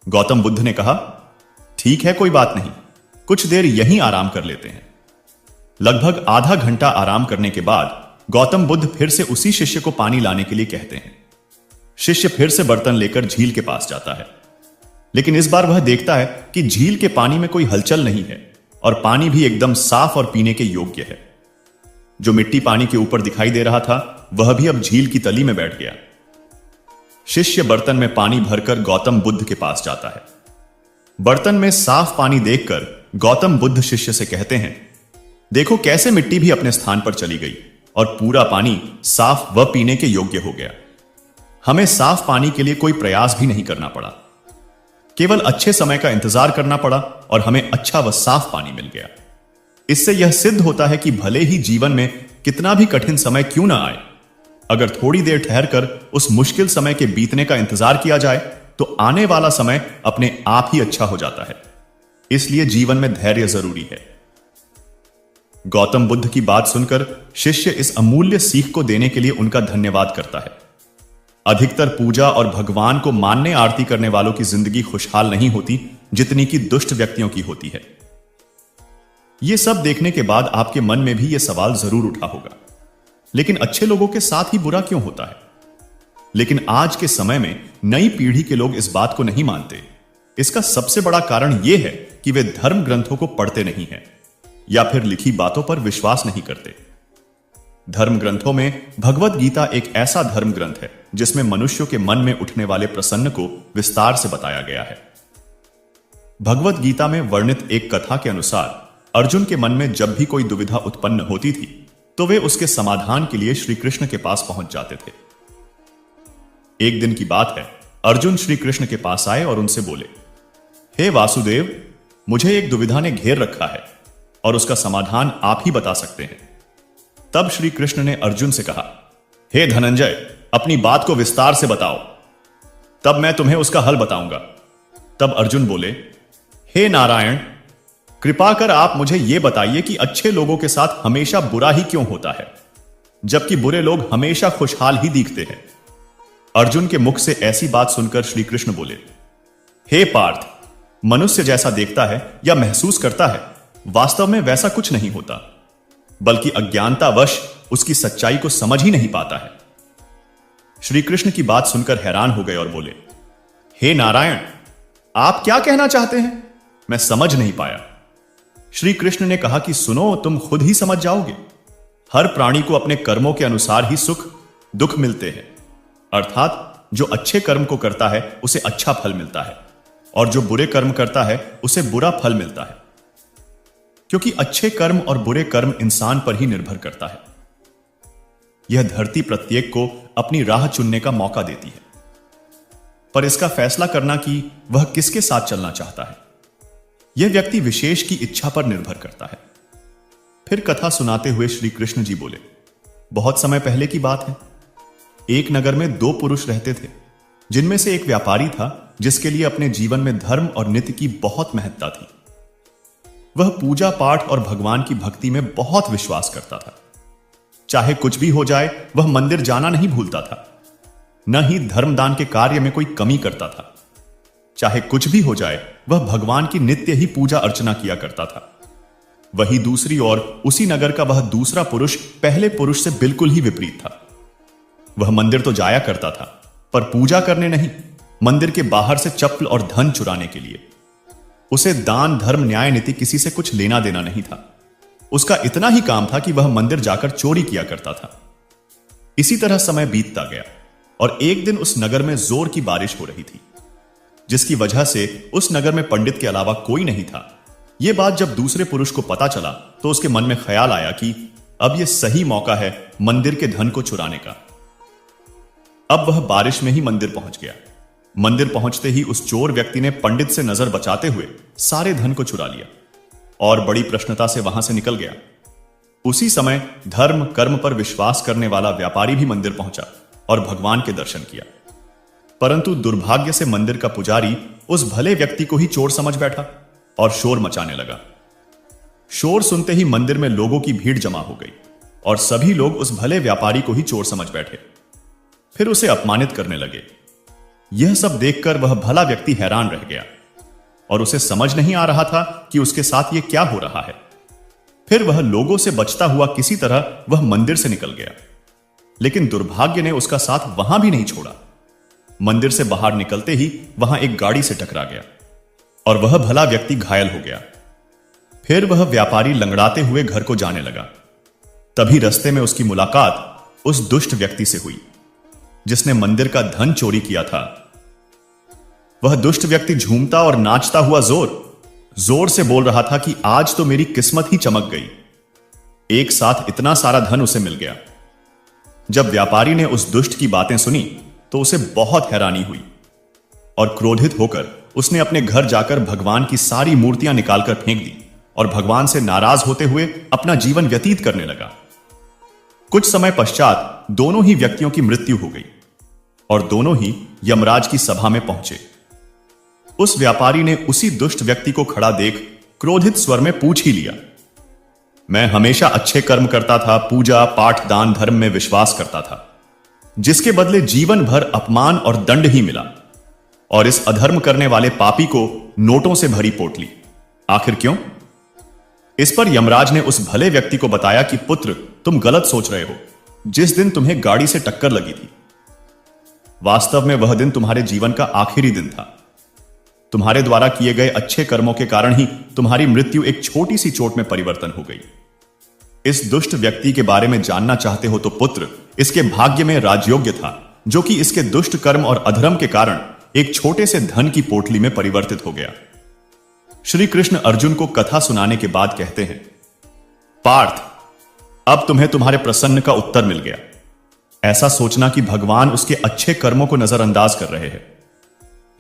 गौतम बुद्ध ने कहा, ठीक है, कोई बात नहीं, कुछ देर यहीं आराम कर लेते हैं। लगभग आधा घंटा आराम करने के बाद गौतम बुद्ध फिर से उसी शिष्य को पानी लाने के लिए कहते हैं। शिष्य फिर से बर्तन लेकर झील के पास जाता है, लेकिन इस बार वह देखता है कि झील के पानी में कोई हलचल नहीं है और पानी भी एकदम साफ और पीने के योग्य है। जो मिट्टी पानी के ऊपर दिखाई दे रहा था, वह भी अब झील की तली में बैठ गया। शिष्य बर्तन में पानी भरकर गौतम बुद्ध के पास जाता है। बर्तन में साफ पानी देखकर गौतम बुद्ध शिष्य से कहते हैं, देखो कैसे मिट्टी भी अपने स्थान पर चली गई और पूरा पानी साफ व पीने के योग्य हो गया। हमें साफ पानी के लिए कोई प्रयास भी नहीं करना पड़ा, केवल अच्छे समय का इंतजार करना पड़ा और हमें अच्छा व साफ पानी मिल गया। इससे यह सिद्ध होता है कि भले ही जीवन में कितना भी कठिन समय क्यों ना आए, अगर थोड़ी देर ठहरकर उस मुश्किल समय के बीतने का इंतजार किया जाए तो आने वाला समय अपने आप ही अच्छा हो जाता है। इसलिए जीवन में धैर्य जरूरी है। गौतम बुद्ध की बात सुनकर शिष्य इस अमूल्य सीख को देने के लिए उनका धन्यवाद करता है। अधिकतर पूजा और भगवान को मानने आरती करने वालों की जिंदगी खुशहाल नहीं होती जितनी कि दुष्ट व्यक्तियों की होती है। यह सब देखने के बाद आपके मन में भी यह सवाल जरूर उठा होगा, लेकिन अच्छे लोगों के साथ ही बुरा क्यों होता है? लेकिन आज के समय में नई पीढ़ी के लोग इस बात को नहीं मानते। इसका सबसे बड़ा कारण यह है कि वे धर्म ग्रंथों को पढ़ते नहीं हैं या फिर लिखी बातों पर विश्वास नहीं करते। धर्म ग्रंथों में भगवत गीता एक ऐसा धर्म ग्रंथ है जिसमें मनुष्यों के मन में उठने वाले प्रश्न को विस्तार से बताया गया है। भगवत गीता में वर्णित एक कथा के अनुसार अर्जुन के मन में जब भी कोई दुविधा उत्पन्न होती थी तो वे उसके समाधान के लिए श्री कृष्ण के पास पहुंच जाते थे। एक दिन की बात है, अर्जुन श्री कृष्ण के पास आए और उनसे बोले, हे वासुदेव, मुझे एक दुविधा ने घेर रखा है और उसका समाधान आप ही बता सकते हैं। तब श्री कृष्ण ने अर्जुन से कहा, हे धनंजय, अपनी बात को विस्तार से बताओ, तब मैं तुम्हें उसका हल बताऊंगा। तब अर्जुन बोले, हे नारायण, कृपा कर आप मुझे यह बताइए कि अच्छे लोगों के साथ हमेशा बुरा ही क्यों होता है, जबकि बुरे लोग हमेशा खुशहाल ही दिखते हैं। अर्जुन के मुख से ऐसी बात सुनकर श्री कृष्ण बोले, हे पार्थ, मनुष्य जैसा देखता है या महसूस करता है, वास्तव में वैसा कुछ नहीं होता, बल्कि अज्ञानतावश उसकी सच्चाई को समझ ही नहीं पाता है। श्री कृष्ण की बात सुनकर हैरान हो गए और बोले, हे नारायण, आप क्या कहना चाहते हैं? मैं समझ नहीं पाया। श्री कृष्ण ने कहा कि सुनो, तुम खुद ही समझ जाओगे। हर प्राणी को अपने कर्मों के अनुसार ही सुख दुख मिलते हैं, अर्थात जो अच्छे कर्म को करता है उसे अच्छा फल मिलता है और जो बुरे कर्म करता है उसे बुरा फल मिलता है, क्योंकि अच्छे कर्म और बुरे कर्म इंसान पर ही निर्भर करता है। यह धरती प्रत्येक को अपनी राह चुनने का मौका देती है, पर इसका फैसला करना कि वह किसके साथ चलना चाहता है, यह व्यक्ति विशेष की इच्छा पर निर्भर करता है। फिर कथा सुनाते हुए श्री कृष्ण जी बोले, बहुत समय पहले की बात है। एक नगर में दो पुरुष रहते थे, जिनमें से एक व्यापारी था जिसके लिए अपने जीवन में धर्म और नीति की बहुत महत्ता थी। वह पूजा पाठ और भगवान की भक्ति में बहुत विश्वास करता था। चाहे कुछ भी हो जाए, वह मंदिर जाना नहीं भूलता था, न ही धर्मदान के कार्य में कोई कमी करता था। चाहे कुछ भी हो जाए, वह भगवान की नित्य ही पूजा अर्चना किया करता था। वही दूसरी ओर उसी नगर का वह दूसरा पुरुष पहले पुरुष से बिल्कुल ही विपरीत था। वह मंदिर तो जाया करता था, पर पूजा करने नहीं, मंदिर के बाहर से चप्पल और धन चुराने के लिए। उसे दान धर्म न्याय नीति किसी से कुछ लेना देना नहीं था। उसका इतना ही काम था कि वह मंदिर जाकर चोरी किया करता था। इसी तरह समय बीतता गया और एक दिन उस नगर में जोर की बारिश हो रही थी, जिसकी वजह से उस नगर में पंडित के अलावा कोई नहीं था। यह बात जब दूसरे पुरुष को पता चला तो उसके मन में ख्याल आया कि अब यह सही मौका है मंदिर के धन को चुराने का। अब वह बारिश में ही मंदिर पहुंच गया। मंदिर पहुंचते ही उस चोर व्यक्ति ने पंडित से नजर बचाते हुए सारे धन को चुरा लिया और बड़ी प्रश्नता से वहां से निकल गया। उसी समय धर्म कर्म पर विश्वास करने वाला व्यापारी भी मंदिर पहुंचा और भगवान के दर्शन किया। परंतु दुर्भाग्य से मंदिर का पुजारी उस भले व्यक्ति को ही चोर समझ बैठा और शोर मचाने लगा। शोर सुनते ही मंदिर में लोगों की भीड़ जमा हो गई और सभी लोग उस भले व्यापारी को ही चोर समझ बैठे, फिर उसे अपमानित करने लगे। यह सब देखकर वह भला व्यक्ति हैरान रह गया और उसे समझ नहीं आ रहा था कि उसके साथ यह क्या हो रहा है। फिर वह लोगों से बचता हुआ किसी तरह वह मंदिर से निकल गया, लेकिन दुर्भाग्य ने उसका साथ वहां भी नहीं छोड़ा। मंदिर से बाहर निकलते ही वहां एक गाड़ी से टकरा गया और वह भला व्यक्ति घायल हो गया। फिर वह व्यापारी लंगड़ाते हुए घर को जाने लगा। तभी रास्ते में उसकी मुलाकात उस दुष्ट व्यक्ति से हुई जिसने मंदिर का धन चोरी किया था। वह दुष्ट व्यक्ति झूमता और नाचता हुआ जोर से बोल रहा था कि आज तो मेरी किस्मत ही चमक गई, एक साथ इतना सारा धन उसे मिल गया। जब व्यापारी ने उस दुष्ट की बातें सुनी तो उसे बहुत हैरानी हुई और क्रोधित होकर उसने अपने घर जाकर भगवान की सारी मूर्तियां निकालकर फेंक दी और भगवान से नाराज होते हुए अपना जीवन व्यतीत करने लगा। कुछ समय पश्चात दोनों ही व्यक्तियों की मृत्यु हो गई और दोनों ही यमराज की सभा में पहुंचे। उस व्यापारी ने उसी दुष्ट व्यक्ति को खड़ा देख क्रोधित स्वर में पूछ ही लिया, मैं हमेशा अच्छे कर्म करता था, पूजा पाठ दान धर्म में विश्वास करता था, जिसके बदले जीवन भर अपमान और दंड ही मिला, और इस अधर्म करने वाले पापी को नोटों से भरी पोटली, आखिर क्यों? इस पर यमराज ने उस भले व्यक्ति को बताया कि पुत्र, तुम गलत सोच रहे हो। जिस दिन तुम्हें गाड़ी से टक्कर लगी थी, वास्तव में वह दिन तुम्हारे जीवन का आखिरी दिन था। तुम्हारे द्वारा किए गए अच्छे कर्मों के कारण ही तुम्हारी मृत्यु एक छोटी सी चोट में परिवर्तन हो गई। इस दुष्ट व्यक्ति के बारे में जानना चाहते हो तो पुत्र, इसके भाग्य में राजयोग्य था, जो कि इसके दुष्ट कर्म और अधर्म के कारण एक छोटे से धन की पोटली में परिवर्तित हो गया। श्री कृष्ण अर्जुन को कथा सुनाने के बाद कहते हैं, पार्थ, अब तुम्हें तुम्हारे प्रश्न का उत्तर मिल गया। ऐसा सोचना कि भगवान उसके अच्छे कर्मों को नजरअंदाज कर रहे हैं,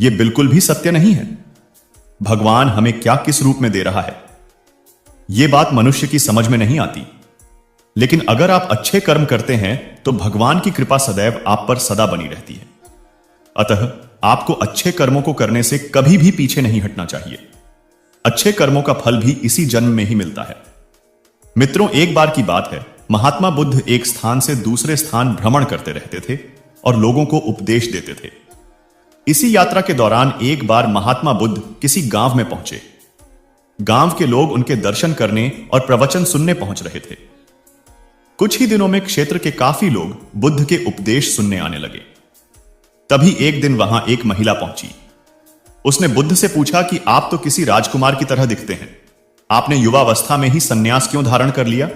यह बिल्कुल भी सत्य नहीं है। भगवान हमें क्या किस रूप में दे रहा है, यह बात मनुष्य की समझ में नहीं आती। लेकिन अगर आप अच्छे कर्म करते हैं तो भगवान की कृपा सदैव आप पर सदा बनी रहती है। अतः आपको अच्छे कर्मों को करने से कभी भी पीछे नहीं हटना चाहिए। अच्छे कर्मों का फल भी इसी जन्म में ही मिलता है। मित्रों, एक बार की बात है, महात्मा बुद्ध एक स्थान से दूसरे स्थान भ्रमण करते रहते थे और लोगों को उपदेश देते थे। इसी यात्रा के दौरान एक बार महात्मा बुद्ध किसी गांव में पहुंचे। गांव के लोग उनके दर्शन करने और प्रवचन सुनने पहुंच रहे थे। कुछ ही दिनों में क्षेत्र के काफी लोग बुद्ध के उपदेश सुनने आने लगे। तभी एक दिन वहां एक महिला पहुंची। उसने बुद्ध से पूछा कि आप तो किसी राजकुमार की तरह दिखते हैं, आपने युवावस्था में ही सन्यास क्यों धारण कर लिया?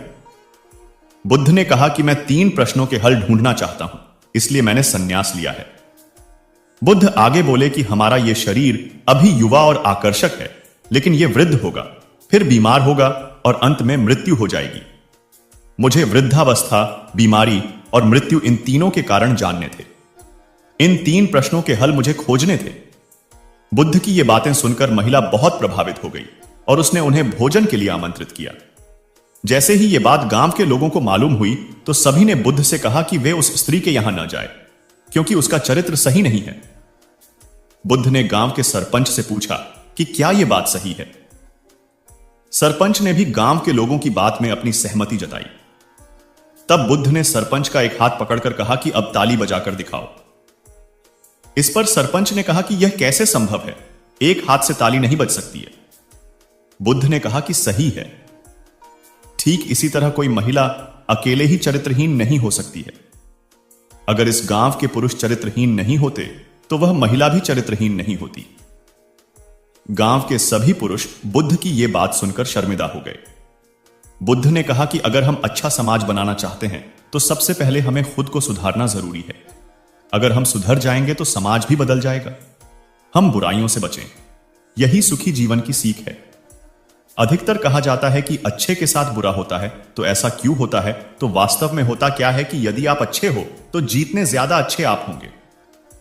बुद्ध ने कहा कि मैं 3 प्रश्नों के हल ढूंढना चाहता हूं, इसलिए मैंने सन्यास लिया है। बुद्ध आगे बोले कि हमारा यह शरीर अभी युवा और आकर्षक है, लेकिन यह वृद्ध होगा, फिर बीमार होगा और अंत में मृत्यु हो जाएगी। मुझे वृद्धावस्था, बीमारी और मृत्यु इन तीनों के कारण जानने थे। इन 3 प्रश्नों के हल मुझे खोजने थे। बुद्ध की ये बातें सुनकर महिला बहुत प्रभावित हो गई और उसने उन्हें भोजन के लिए आमंत्रित किया। जैसे ही ये बात गांव के लोगों को मालूम हुई तो सभी ने बुद्ध से कहा कि वे उस स्त्री के यहां न जाए, क्योंकि उसका चरित्र सही नहीं है। बुद्ध ने गांव के सरपंच से पूछा कि क्या यह बात सही है। सरपंच ने भी गांव के लोगों की बात में अपनी सहमति जताई। तब बुद्ध ने सरपंच का एक हाथ पकड़कर कहा कि अब ताली बजाकर दिखाओ। इस पर सरपंच ने कहा कि यह कैसे संभव है, एक हाथ से ताली नहीं बज सकती है। बुद्ध ने कहा कि सही है। ठीक इसी तरह कोई महिला अकेले ही चरित्रहीन नहीं हो सकती है। अगर इस गांव के पुरुष चरित्रहीन नहीं होते तो वह महिला भी चरित्रहीन नहीं होती। गांव के सभी पुरुष बुद्ध की यह बात सुनकर शर्मिंदा हो गए। बुद्ध ने कहा कि अगर हम अच्छा समाज बनाना चाहते हैं तो सबसे पहले हमें खुद को सुधारना जरूरी है। अगर हम सुधर जाएंगे तो समाज भी बदल जाएगा। हम बुराइयों से बचें, यही सुखी जीवन की सीख है। अधिकतर कहा जाता है कि अच्छे के साथ बुरा होता है, तो ऐसा क्यों होता है? तो वास्तव में होता क्या है कि यदि आप अच्छे हो तो जितने ज्यादा अच्छे आप होंगे,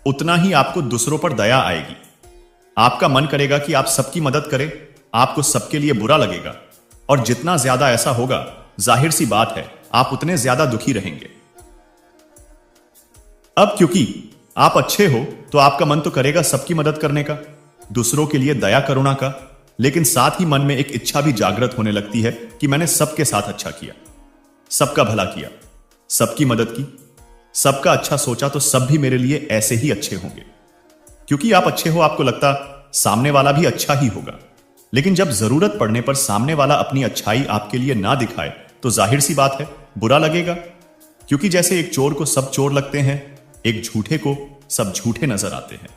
उतना ही आपको दूसरों पर दया आएगी। आपका मन करेगा कि आप सबकी मदद करें, आपको सबके लिए बुरा लगेगा, और जितना ज्यादा ऐसा होगा जाहिर सी बात है आप उतने ज्यादा दुखी रहेंगे। अब क्योंकि आप अच्छे हो तो आपका मन तो करेगा सबकी मदद करने का, दूसरों के लिए दया करुणा का, लेकिन साथ ही मन में एक इच्छा भी जागृत होने लगती है कि मैंने सबके साथ अच्छा किया, सबका भला किया, सबकी मदद की, सबका अच्छा सोचा तो सब भी मेरे लिए ऐसे ही अच्छे होंगे। क्योंकि आप अच्छे हो आपको लगता सामने वाला भी अच्छा ही होगा, लेकिन जब जरूरत पड़ने पर सामने वाला अपनी अच्छाई आपके लिए ना दिखाए तो जाहिर सी बात है बुरा लगेगा। क्योंकि जैसे एक चोर को सब चोर लगते हैं, एक झूठे को सब झूठे नजर आते हैं,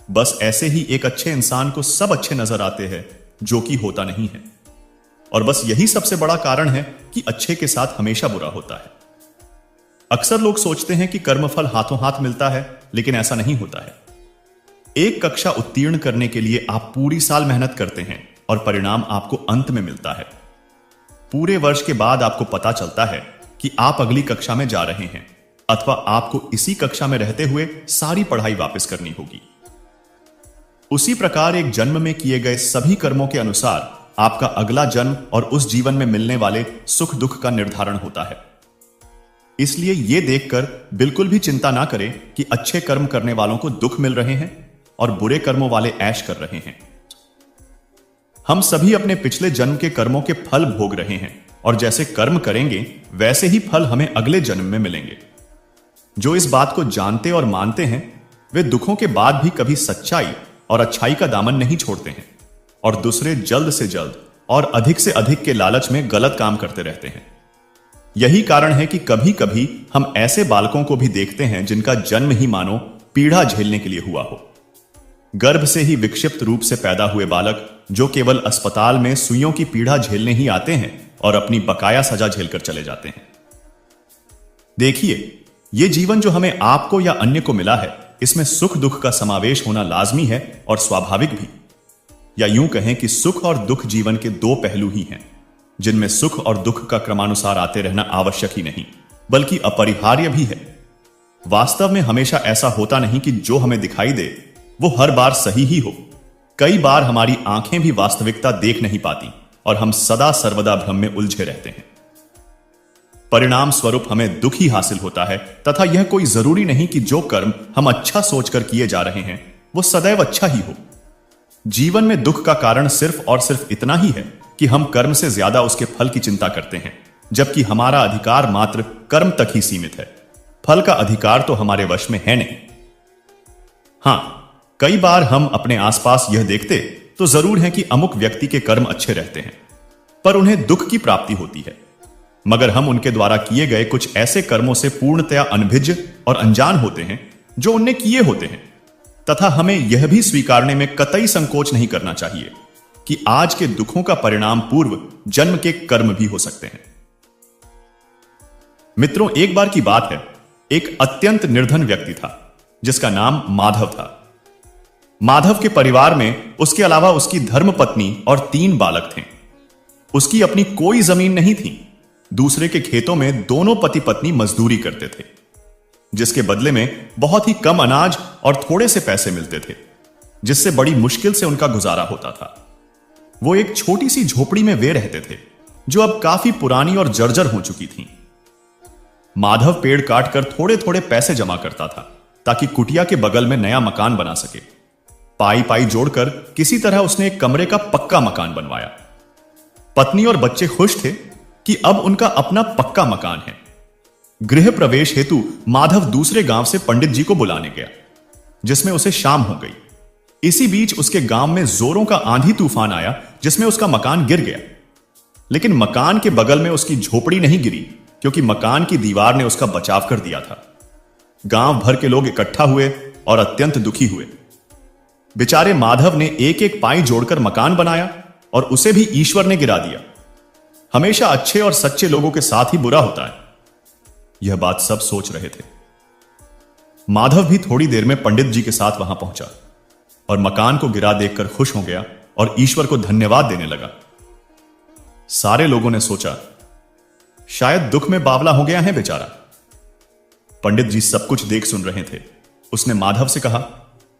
बस ऐसे ही एक अच्छे इंसान को सब अच्छे नजर आते हैं, जो कि होता नहीं है। और बस यही सबसे बड़ा कारण है कि अच्छे के साथ हमेशा बुरा होता है। अक्सर लोग सोचते हैं कि कर्मफल हाथों हाथ मिलता है, लेकिन ऐसा नहीं होता है। एक कक्षा उत्तीर्ण करने के लिए आप पूरी साल मेहनत करते हैं और परिणाम आपको अंत में मिलता है। पूरे वर्ष के बाद आपको पता चलता है कि आप अगली कक्षा में जा रहे हैं, अथवा आपको इसी कक्षा में रहते हुए सारी पढ़ाई वापस करनी होगी। उसी प्रकार एक जन्म में किए गए सभी कर्मों के अनुसार आपका अगला जन्म और उस जीवन में मिलने वाले सुख दुख का निर्धारण होता है। इसलिए यह देखकर बिल्कुल भी चिंता ना करें कि अच्छे कर्म करने वालों को दुख मिल रहे हैं और बुरे कर्मों वाले ऐश कर रहे हैं। हम सभी अपने पिछले जन्म के कर्मों के फल भोग रहे हैं, और जैसे कर्म करेंगे वैसे ही फल हमें अगले जन्म में मिलेंगे। जो इस बात को जानते और मानते हैं वे दुखों के बाद भी कभी सच्चाई और अच्छाई का दामन नहीं छोड़ते हैं, और दूसरे जल्द से जल्द और अधिक से अधिक के लालच में गलत काम करते रहते हैं। यही कारण है कि कभी कभी हम ऐसे बालकों को भी देखते हैं जिनका जन्म ही मानो पीड़ा झेलने के लिए हुआ हो। गर्भ से ही विक्षिप्त रूप से पैदा हुए बालक जो केवल अस्पताल में सुइयों की पीड़ा झेलने ही आते हैं और अपनी बकाया सजा झेलकर चले जाते हैं। देखिए, यह जीवन जो हमें आपको या अन्य को मिला है, इसमें सुख दुख का समावेश होना लाजमी है और स्वाभाविक भी। या यूं कहें कि सुख और दुख जीवन के दो पहलू ही हैं, जिनमें सुख और दुख का क्रमानुसार आते रहना आवश्यक ही नहीं बल्कि अपरिहार्य भी है। वास्तव में हमेशा ऐसा होता नहीं कि जो हमें दिखाई दे वो हर बार सही ही हो। कई बार हमारी आंखें भी वास्तविकता देख नहीं पाती और हम सदा सर्वदा भ्रम में उलझे रहते हैं। परिणाम स्वरूप हमें दुख ही हासिल होता है, तथा यह कोई जरूरी नहीं कि जो कर्म हम अच्छा सोचकर किए जा रहे हैं वो सदैव अच्छा ही हो। जीवन में दुख का कारण सिर्फ और सिर्फ इतना ही है कि हम कर्म से ज्यादा उसके फल की चिंता करते हैं, जबकि हमारा अधिकार मात्र कर्म तक ही सीमित है। फल का अधिकार तो हमारे वश में है नहीं। हां, कई बार हम अपने आसपास यह देखते तो जरूर है कि अमुक व्यक्ति के कर्म अच्छे रहते हैं, पर उन्हें दुख की प्राप्ति होती है। मगर हम उनके द्वारा किए गए कुछ ऐसे कर्मों से पूर्णतया अनभिज्ञ और अनजान होते हैं जो उनने किए होते हैं, तथा हमें यह भी स्वीकारने में कतई संकोच नहीं करना चाहिए कि आज के दुखों का परिणाम पूर्व जन्म के कर्म भी हो सकते हैं। मित्रों, एक बार की बात है, एक अत्यंत निर्धन व्यक्ति था जिसका नाम माधव था। माधव के परिवार में उसके अलावा उसकी धर्मपत्नी और 3 बालक थे। उसकी अपनी कोई जमीन नहीं थी। दूसरे के खेतों में दोनों पति पत्नी मजदूरी करते थे, जिसके बदले में बहुत ही कम अनाज और थोड़े से पैसे मिलते थे, जिससे बड़ी मुश्किल से उनका गुजारा होता था। वो एक छोटी सी झोपड़ी में वे रहते थे, जो अब काफी पुरानी और जर्जर हो चुकी थी। माधव पेड़ काटकर थोड़े थोड़े पैसे जमा करता था ताकि कुटिया के बगल में नया मकान बना सके। पाई पाई जोड़कर किसी तरह उसने एक कमरे का पक्का मकान बनवाया। पत्नी और बच्चे खुश थे कि अब उनका अपना पक्का मकान है। गृह प्रवेश हेतु माधव दूसरे गांव से पंडित जी को बुलाने गया, जिसमें उसे शाम हो गई। इसी बीच उसके गांव में जोरों का आंधी तूफान आया, जिसमें उसका मकान गिर गया। लेकिन मकान के बगल में उसकी झोपड़ी नहीं गिरी, क्योंकि मकान की दीवार ने उसका बचाव कर दिया था। गांव भर के लोग इकट्ठा हुए और अत्यंत दुखी हुए। बेचारे माधव ने एक एक पाई जोड़कर मकान बनाया और उसे भी ईश्वर ने गिरा दिया। हमेशा अच्छे और सच्चे लोगों के साथ ही बुरा होता है, यह बात सब सोच रहे थे। माधव भी थोड़ी देर में पंडित जी के साथ वहां पहुंचा और मकान को गिरा देखकर खुश हो गया और ईश्वर को धन्यवाद देने लगा। सारे लोगों ने सोचा, शायद दुख में बावला हो गया है बेचारा। पंडित जी सब कुछ देख सुन रहे थे। उसने माधव से कहा,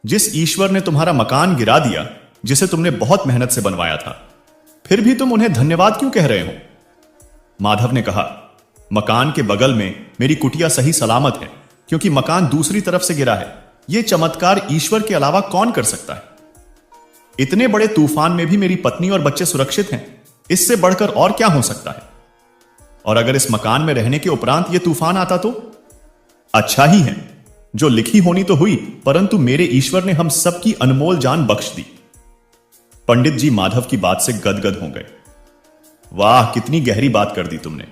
जिस ईश्वर ने तुम्हारा मकान गिरा दिया, जिसे तुमने बहुत मेहनत से बनवाया था, फिर भी तुम उन्हें धन्यवाद क्यों कह रहे हो? माधव ने कहा, मकान के बगल में मेरी कुटिया सही सलामत है, क्योंकि मकान दूसरी तरफ से गिरा है। यह चमत्कार ईश्वर के अलावा कौन कर सकता है? इतने बड़े तूफान में भी मेरी पत्नी और बच्चे सुरक्षित हैं। इससे बढ़कर और क्या हो सकता है? और अगर इस मकान में रहने के उपरांत यह तूफान आता तो अच्छा ही है। जो लिखी होनी तो हुई, परंतु मेरे ईश्वर ने हम सबकी अनमोल जान बख्श दी। पंडित जी माधव की बात से गदगद हो गए। वाह, कितनी गहरी बात कर दी तुमने।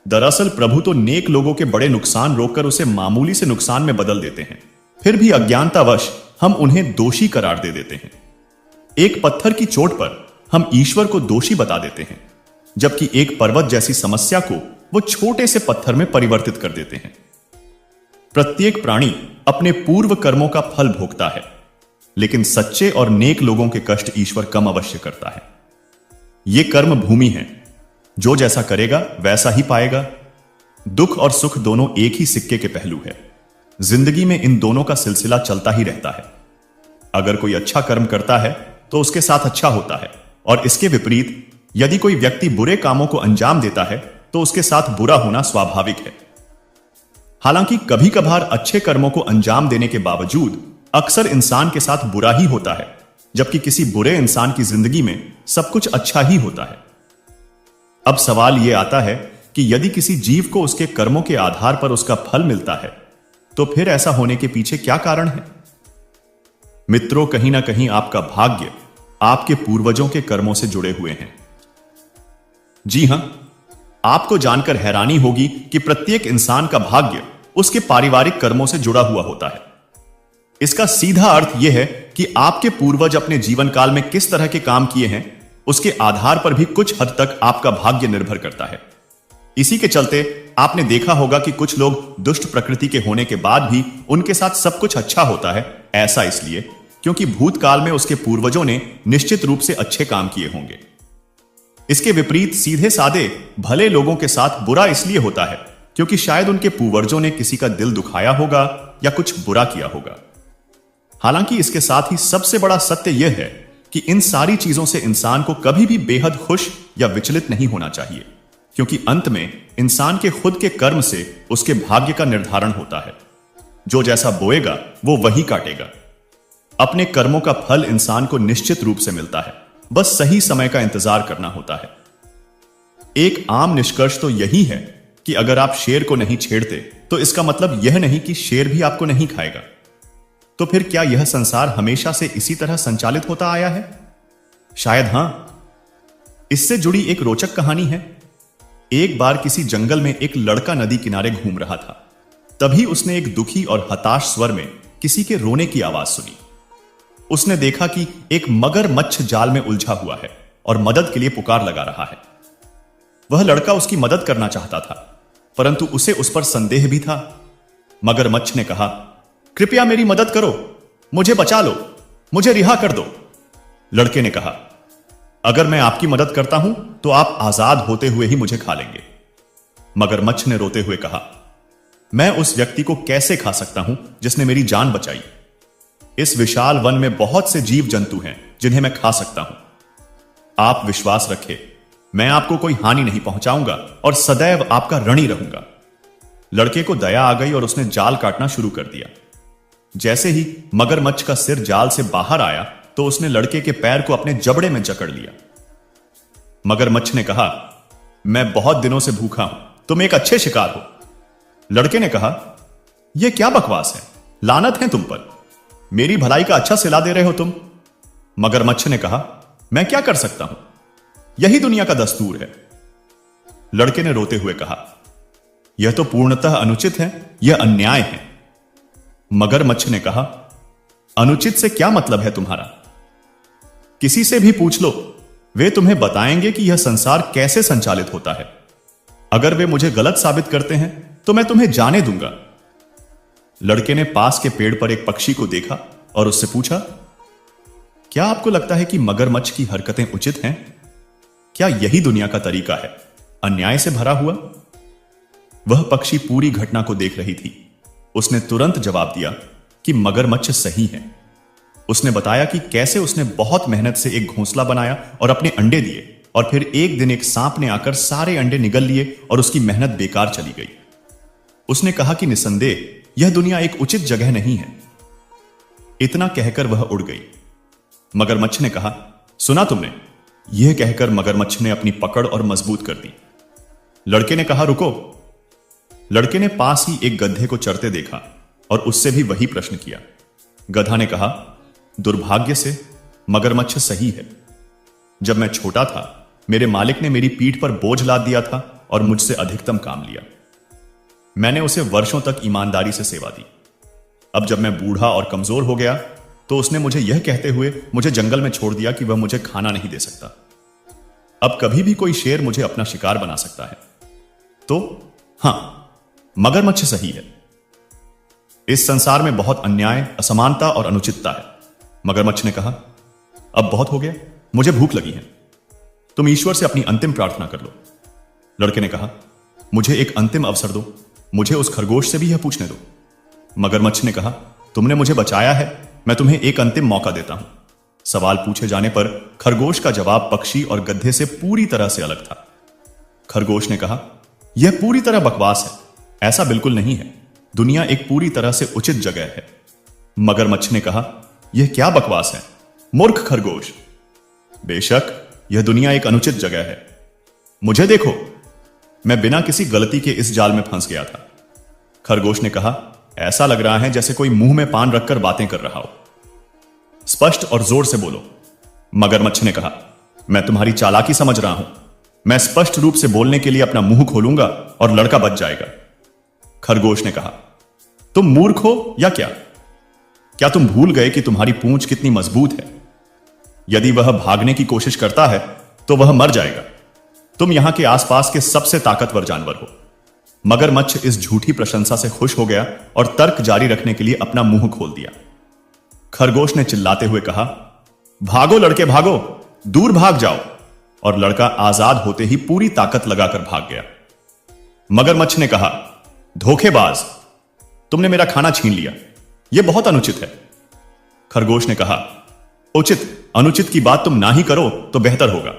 दरअसल प्रभु तो नेक लोगों के बड़े नुकसान रोककर उसे मामूली से नुकसान में बदल देते हैं, फिर भी अज्ञानतावश हम उन्हें दोषी करार दे देते हैं। एक पत्थर की चोट पर हम ईश्वर को दोषी बता देते हैं, जबकि एक पर्वत जैसी समस्या को वो छोटे से पत्थर में परिवर्तित कर देते हैं। प्रत्येक प्राणी अपने पूर्व कर्मों का फल भोगता है, लेकिन सच्चे और नेक लोगों के कष्ट ईश्वर कम अवश्य करता है। यह कर्म भूमि है, जो जैसा करेगा वैसा ही पाएगा। दुख और सुख दोनों एक ही सिक्के के पहलू है। जिंदगी में इन दोनों का सिलसिला चलता ही रहता है। अगर कोई अच्छा कर्म करता है तो उसके साथ अच्छा होता है, और इसके विपरीत यदि कोई व्यक्ति बुरे कामों को अंजाम देता है तो उसके साथ बुरा होना स्वाभाविक है। हालांकि कभी कभार अच्छे कर्मों को अंजाम देने के बावजूद अक्सर इंसान के साथ बुरा ही होता है, जबकि किसी बुरे इंसान की जिंदगी में सब कुछ अच्छा ही होता है। अब सवाल यह आता है कि यदि किसी जीव को उसके कर्मों के आधार पर उसका फल मिलता है, तो फिर ऐसा होने के पीछे क्या कारण है? मित्रों, कहीं ना कहीं आपका भाग्य आपके पूर्वजों के कर्मों से जुड़े हुए हैं। जी हां, आपको जानकर हैरानी होगी कि प्रत्येक इंसान का भाग्य उसके पारिवारिक कर्मों से जुड़ा हुआ होता है। इसका सीधा अर्थ यह है कि आपके पूर्वज अपने जीवन काल में किस तरह के काम किए हैं, उसके आधार पर भी कुछ हद तक आपका भाग्य निर्भर करता है। इसी के चलते आपने देखा होगा कि कुछ लोग दुष्ट प्रकृति के होने के बाद भी उनके साथ सब कुछ अच्छा होता है। ऐसा इसलिए क्योंकि भूतकाल में उसके पूर्वजों ने निश्चित रूप से अच्छे काम किए होंगे। इसके विपरीत सीधे साधे भले लोगों के साथ बुरा इसलिए होता है क्योंकि शायद उनके पूर्वजों ने किसी का दिल दुखाया होगा या कुछ बुरा किया होगा। हालांकि इसके साथ ही सबसे बड़ा सत्य यह है कि इन सारी चीजों से इंसान को कभी भी बेहद खुश या विचलित नहीं होना चाहिए, क्योंकि अंत में इंसान के खुद के कर्म से उसके भाग्य का निर्धारण होता है। जो जैसा बोएगा वो वही काटेगा। अपने कर्मों का फल इंसान को निश्चित रूप से मिलता है, बस सही समय का इंतजार करना होता है। एक आम निष्कर्ष तो यही है कि अगर आप शेर को नहीं छेड़ते तो इसका मतलब यह नहीं कि शेर भी आपको नहीं खाएगा। तो फिर क्या यह संसार हमेशा से इसी तरह संचालित होता आया है? शायद हां। इससे जुड़ी एक रोचक कहानी है। एक बार किसी जंगल में एक लड़का नदी किनारे घूम रहा था। तभी उसने एक दुखी और हताश स्वर में किसी के रोने की आवाज सुनी। उसने देखा कि एक मगरमच्छ जाल में उलझा हुआ है और मदद के लिए पुकार लगा रहा है। वह लड़का उसकी मदद करना चाहता था, परंतु उसे उस पर संदेह भी था। मगरमच्छ ने कहा, कृपया मेरी मदद करो, मुझे बचा लो, मुझे रिहा कर दो। लड़के ने कहा, अगर मैं आपकी मदद करता हूं तो आप आजाद होते हुए ही मुझे खा लेंगे। मगरमच्छ ने रोते हुए कहा, मैं उस व्यक्ति को कैसे खा सकता हूं जिसने मेरी जान बचाई? इस विशाल वन में बहुत से जीव जंतु हैं जिन्हें मैं खा सकता हूं। आप विश्वास रखें, मैं आपको कोई हानि नहीं पहुंचाऊंगा और सदैव आपका ऋणी रहूंगा। लड़के को दया आ गई और उसने जाल काटना शुरू कर दिया। जैसे ही मगरमच्छ का सिर जाल से बाहर आया तो उसने लड़के के पैर को अपने जबड़े में जकड़ लिया। मगरमच्छ ने कहा, मैं बहुत दिनों से भूखा हूं, तुम एक अच्छे शिकार हो। लड़के ने कहा, यह क्या बकवास है, लानत है तुम पर, मेरी भलाई का अच्छा सिला दे रहे हो तुम। मगरमच्छ ने कहा, मैं क्या कर सकता हूं, यही दुनिया का दस्तूर है। लड़के ने रोते हुए कहा, यह तो पूर्णतः अनुचित है, यह अन्याय है। मगरमच्छ ने कहा, अनुचित से क्या मतलब है तुम्हारा? किसी से भी पूछ लो, वे तुम्हें बताएंगे कि यह संसार कैसे संचालित होता है। अगर वे मुझे गलत साबित करते हैं तो मैं तुम्हें जाने दूंगा। लड़के ने पास के पेड़ पर एक पक्षी को देखा और उससे पूछा, क्या आपको लगता है कि मगरमच्छ की हरकतें उचित हैं? क्या यही दुनिया का तरीका है, अन्याय से भरा हुआ? वह पक्षी पूरी घटना को देख रही थी। उसने तुरंत जवाब दिया कि मगरमच्छ सही है। उसने बताया कि कैसे उसने बहुत मेहनत से एक घोंसला बनाया और अपने अंडे दिए, और फिर एक दिन एक सांप ने आकर सारे अंडे निगल लिए और उसकी मेहनत बेकार चली गई। उसने कहा कि निसंदेह यह दुनिया एक उचित जगह नहीं है। इतना कहकर वह उड़ गई। मगरमच्छ ने कहा, सुना तुमने? यह कहकर मगरमच्छ ने अपनी पकड़ और मजबूत कर दी। लड़के ने कहा, रुको। लड़के ने पास ही एक गधे को चरते देखा और उससे भी वही प्रश्न किया। गधा ने कहा, दुर्भाग्य से मगरमच्छ सही है। जब मैं छोटा था, मेरे मालिक ने मेरी पीठ पर बोझ लाद दिया था और मुझसे अधिकतम काम लिया। मैंने उसे वर्षों तक ईमानदारी से सेवा दी। अब जब मैं बूढ़ा और कमजोर हो गया तो उसने मुझे यह कहते हुए मुझे जंगल में छोड़ दिया कि वह मुझे खाना नहीं दे सकता। अब कभी भी कोई शेर मुझे अपना शिकार बना सकता है। तो हां, मगरमच्छ सही है। इस संसार में बहुत अन्याय, असमानता और अनुचितता है। मगरमच्छ ने कहा, अब बहुत हो गया, मुझे भूख लगी है। तुम ईश्वर से अपनी अंतिम प्रार्थना कर लो। लड़के ने कहा, मुझे एक अंतिम अवसर दो, मुझे उस खरगोश से भी यह पूछने दो। मगरमच्छ ने कहा, तुमने मुझे बचाया है, मैं तुम्हें एक अंतिम मौका देता हूं। सवाल पूछे जाने पर खरगोश का जवाब पक्षी और गधे से पूरी तरह से अलग था। खरगोश ने कहा, यह पूरी तरह बकवास है, ऐसा बिल्कुल नहीं है। दुनिया एक पूरी तरह से उचित जगह है। मगरमच्छ ने कहा, यह क्या बकवास है, मूर्ख खरगोश। बेशक यह दुनिया एक अनुचित जगह है। मुझे देखो, मैं बिना किसी गलती के इस जाल में फंस गया था। खरगोश ने कहा, ऐसा लग रहा है जैसे कोई मुंह में पान रखकर बातें कर रहा हो। स्पष्ट और जोर से बोलो। मगरमच्छ ने कहा, मैं तुम्हारी चालाकी समझ रहा हूं। मैं स्पष्ट रूप से बोलने के लिए अपना मुंह खोलूंगा और लड़का बच जाएगा। खरगोश ने कहा, तुम मूर्ख हो या क्या? क्या तुम भूल गए कि तुम्हारी पूंछ कितनी मजबूत है? यदि वह भागने की कोशिश करता है तो वह मर जाएगा। तुम यहां के आसपास के सबसे ताकतवर जानवर हो। मगरमच्छ इस झूठी प्रशंसा से खुश हो गया और तर्क जारी रखने के लिए अपना मुंह खोल दिया। खरगोश ने चिल्लाते हुए कहा, भागो लड़के भागो, दूर भाग जाओ। और लड़का आजाद होते ही पूरी ताकत लगाकर भाग गया। मगरमच्छ ने कहा, धोखेबाज, तुमने मेरा खाना छीन लिया, यह बहुत अनुचित है। खरगोश ने कहा, उचित अनुचित की बात तुम ना ही करो तो बेहतर होगा।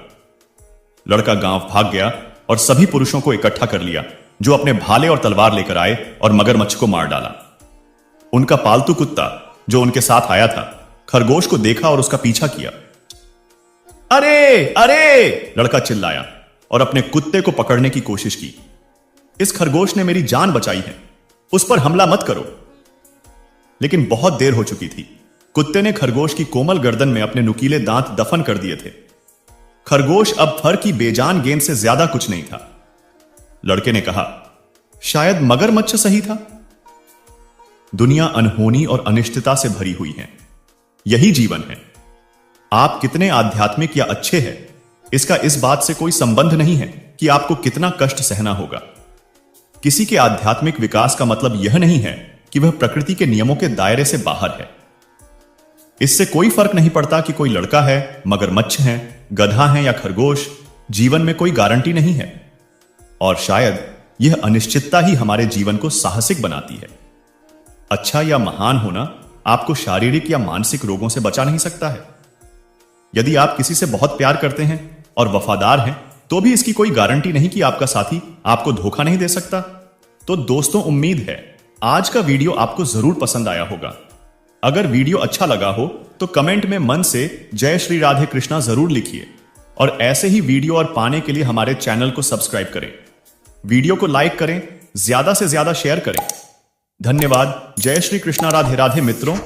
लड़का गांव भाग गया और सभी पुरुषों को इकट्ठा कर लिया जो अपने भाले और तलवार लेकर आए और मगरमच्छ को मार डाला। उनका पालतू कुत्ता जो उनके साथ आया था, खरगोश को देखा और उसका पीछा किया। अरे अरे, लड़का चिल्लाया और अपने कुत्ते को पकड़ने की कोशिश की। इस खरगोश ने मेरी जान बचाई है, उस पर हमला मत करो। लेकिन बहुत देर हो चुकी थी। कुत्ते ने खरगोश की कोमल गर्दन में अपने नुकीले दांत दफन कर दिए थे। खरगोश अब फर की बेजान गेंद से ज्यादा कुछ नहीं था। लड़के ने कहा, शायद मगरमच्छ सही था। दुनिया अनहोनी और अनिश्चितता से भरी हुई है। यही जीवन है। आप कितने आध्यात्मिक या अच्छे हैं, इसका इस बात से कोई संबंध नहीं है कि आपको कितना कष्ट सहना होगा। किसी के आध्यात्मिक विकास का मतलब यह नहीं है कि वह प्रकृति के नियमों के दायरे से बाहर है। इससे कोई फर्क नहीं पड़ता कि कोई लड़का है, मगरमच्छ है, गधा है या खरगोश, जीवन में कोई गारंटी नहीं है। और शायद यह अनिश्चितता ही हमारे जीवन को साहसिक बनाती है। अच्छा या महान होना आपको शारीरिक या मानसिक रोगों से बचा नहीं सकता है। यदि आप किसी से बहुत प्यार करते हैं और वफादार हैं, तो भी इसकी कोई गारंटी नहीं कि आपका साथी आपको धोखा नहीं दे सकता। तो दोस्तों, उम्मीद है आज का वीडियो आपको जरूर पसंद आया होगा। अगर वीडियो अच्छा लगा हो तो कमेंट में मन से जय श्री राधे कृष्णा जरूर लिखिए और ऐसे ही वीडियो और पाने के लिए हमारे चैनल को सब्सक्राइब करें। वीडियो को लाइक करें, ज्यादा से ज्यादा शेयर करें। धन्यवाद। जय श्री कृष्णा। राधे राधे मित्रों।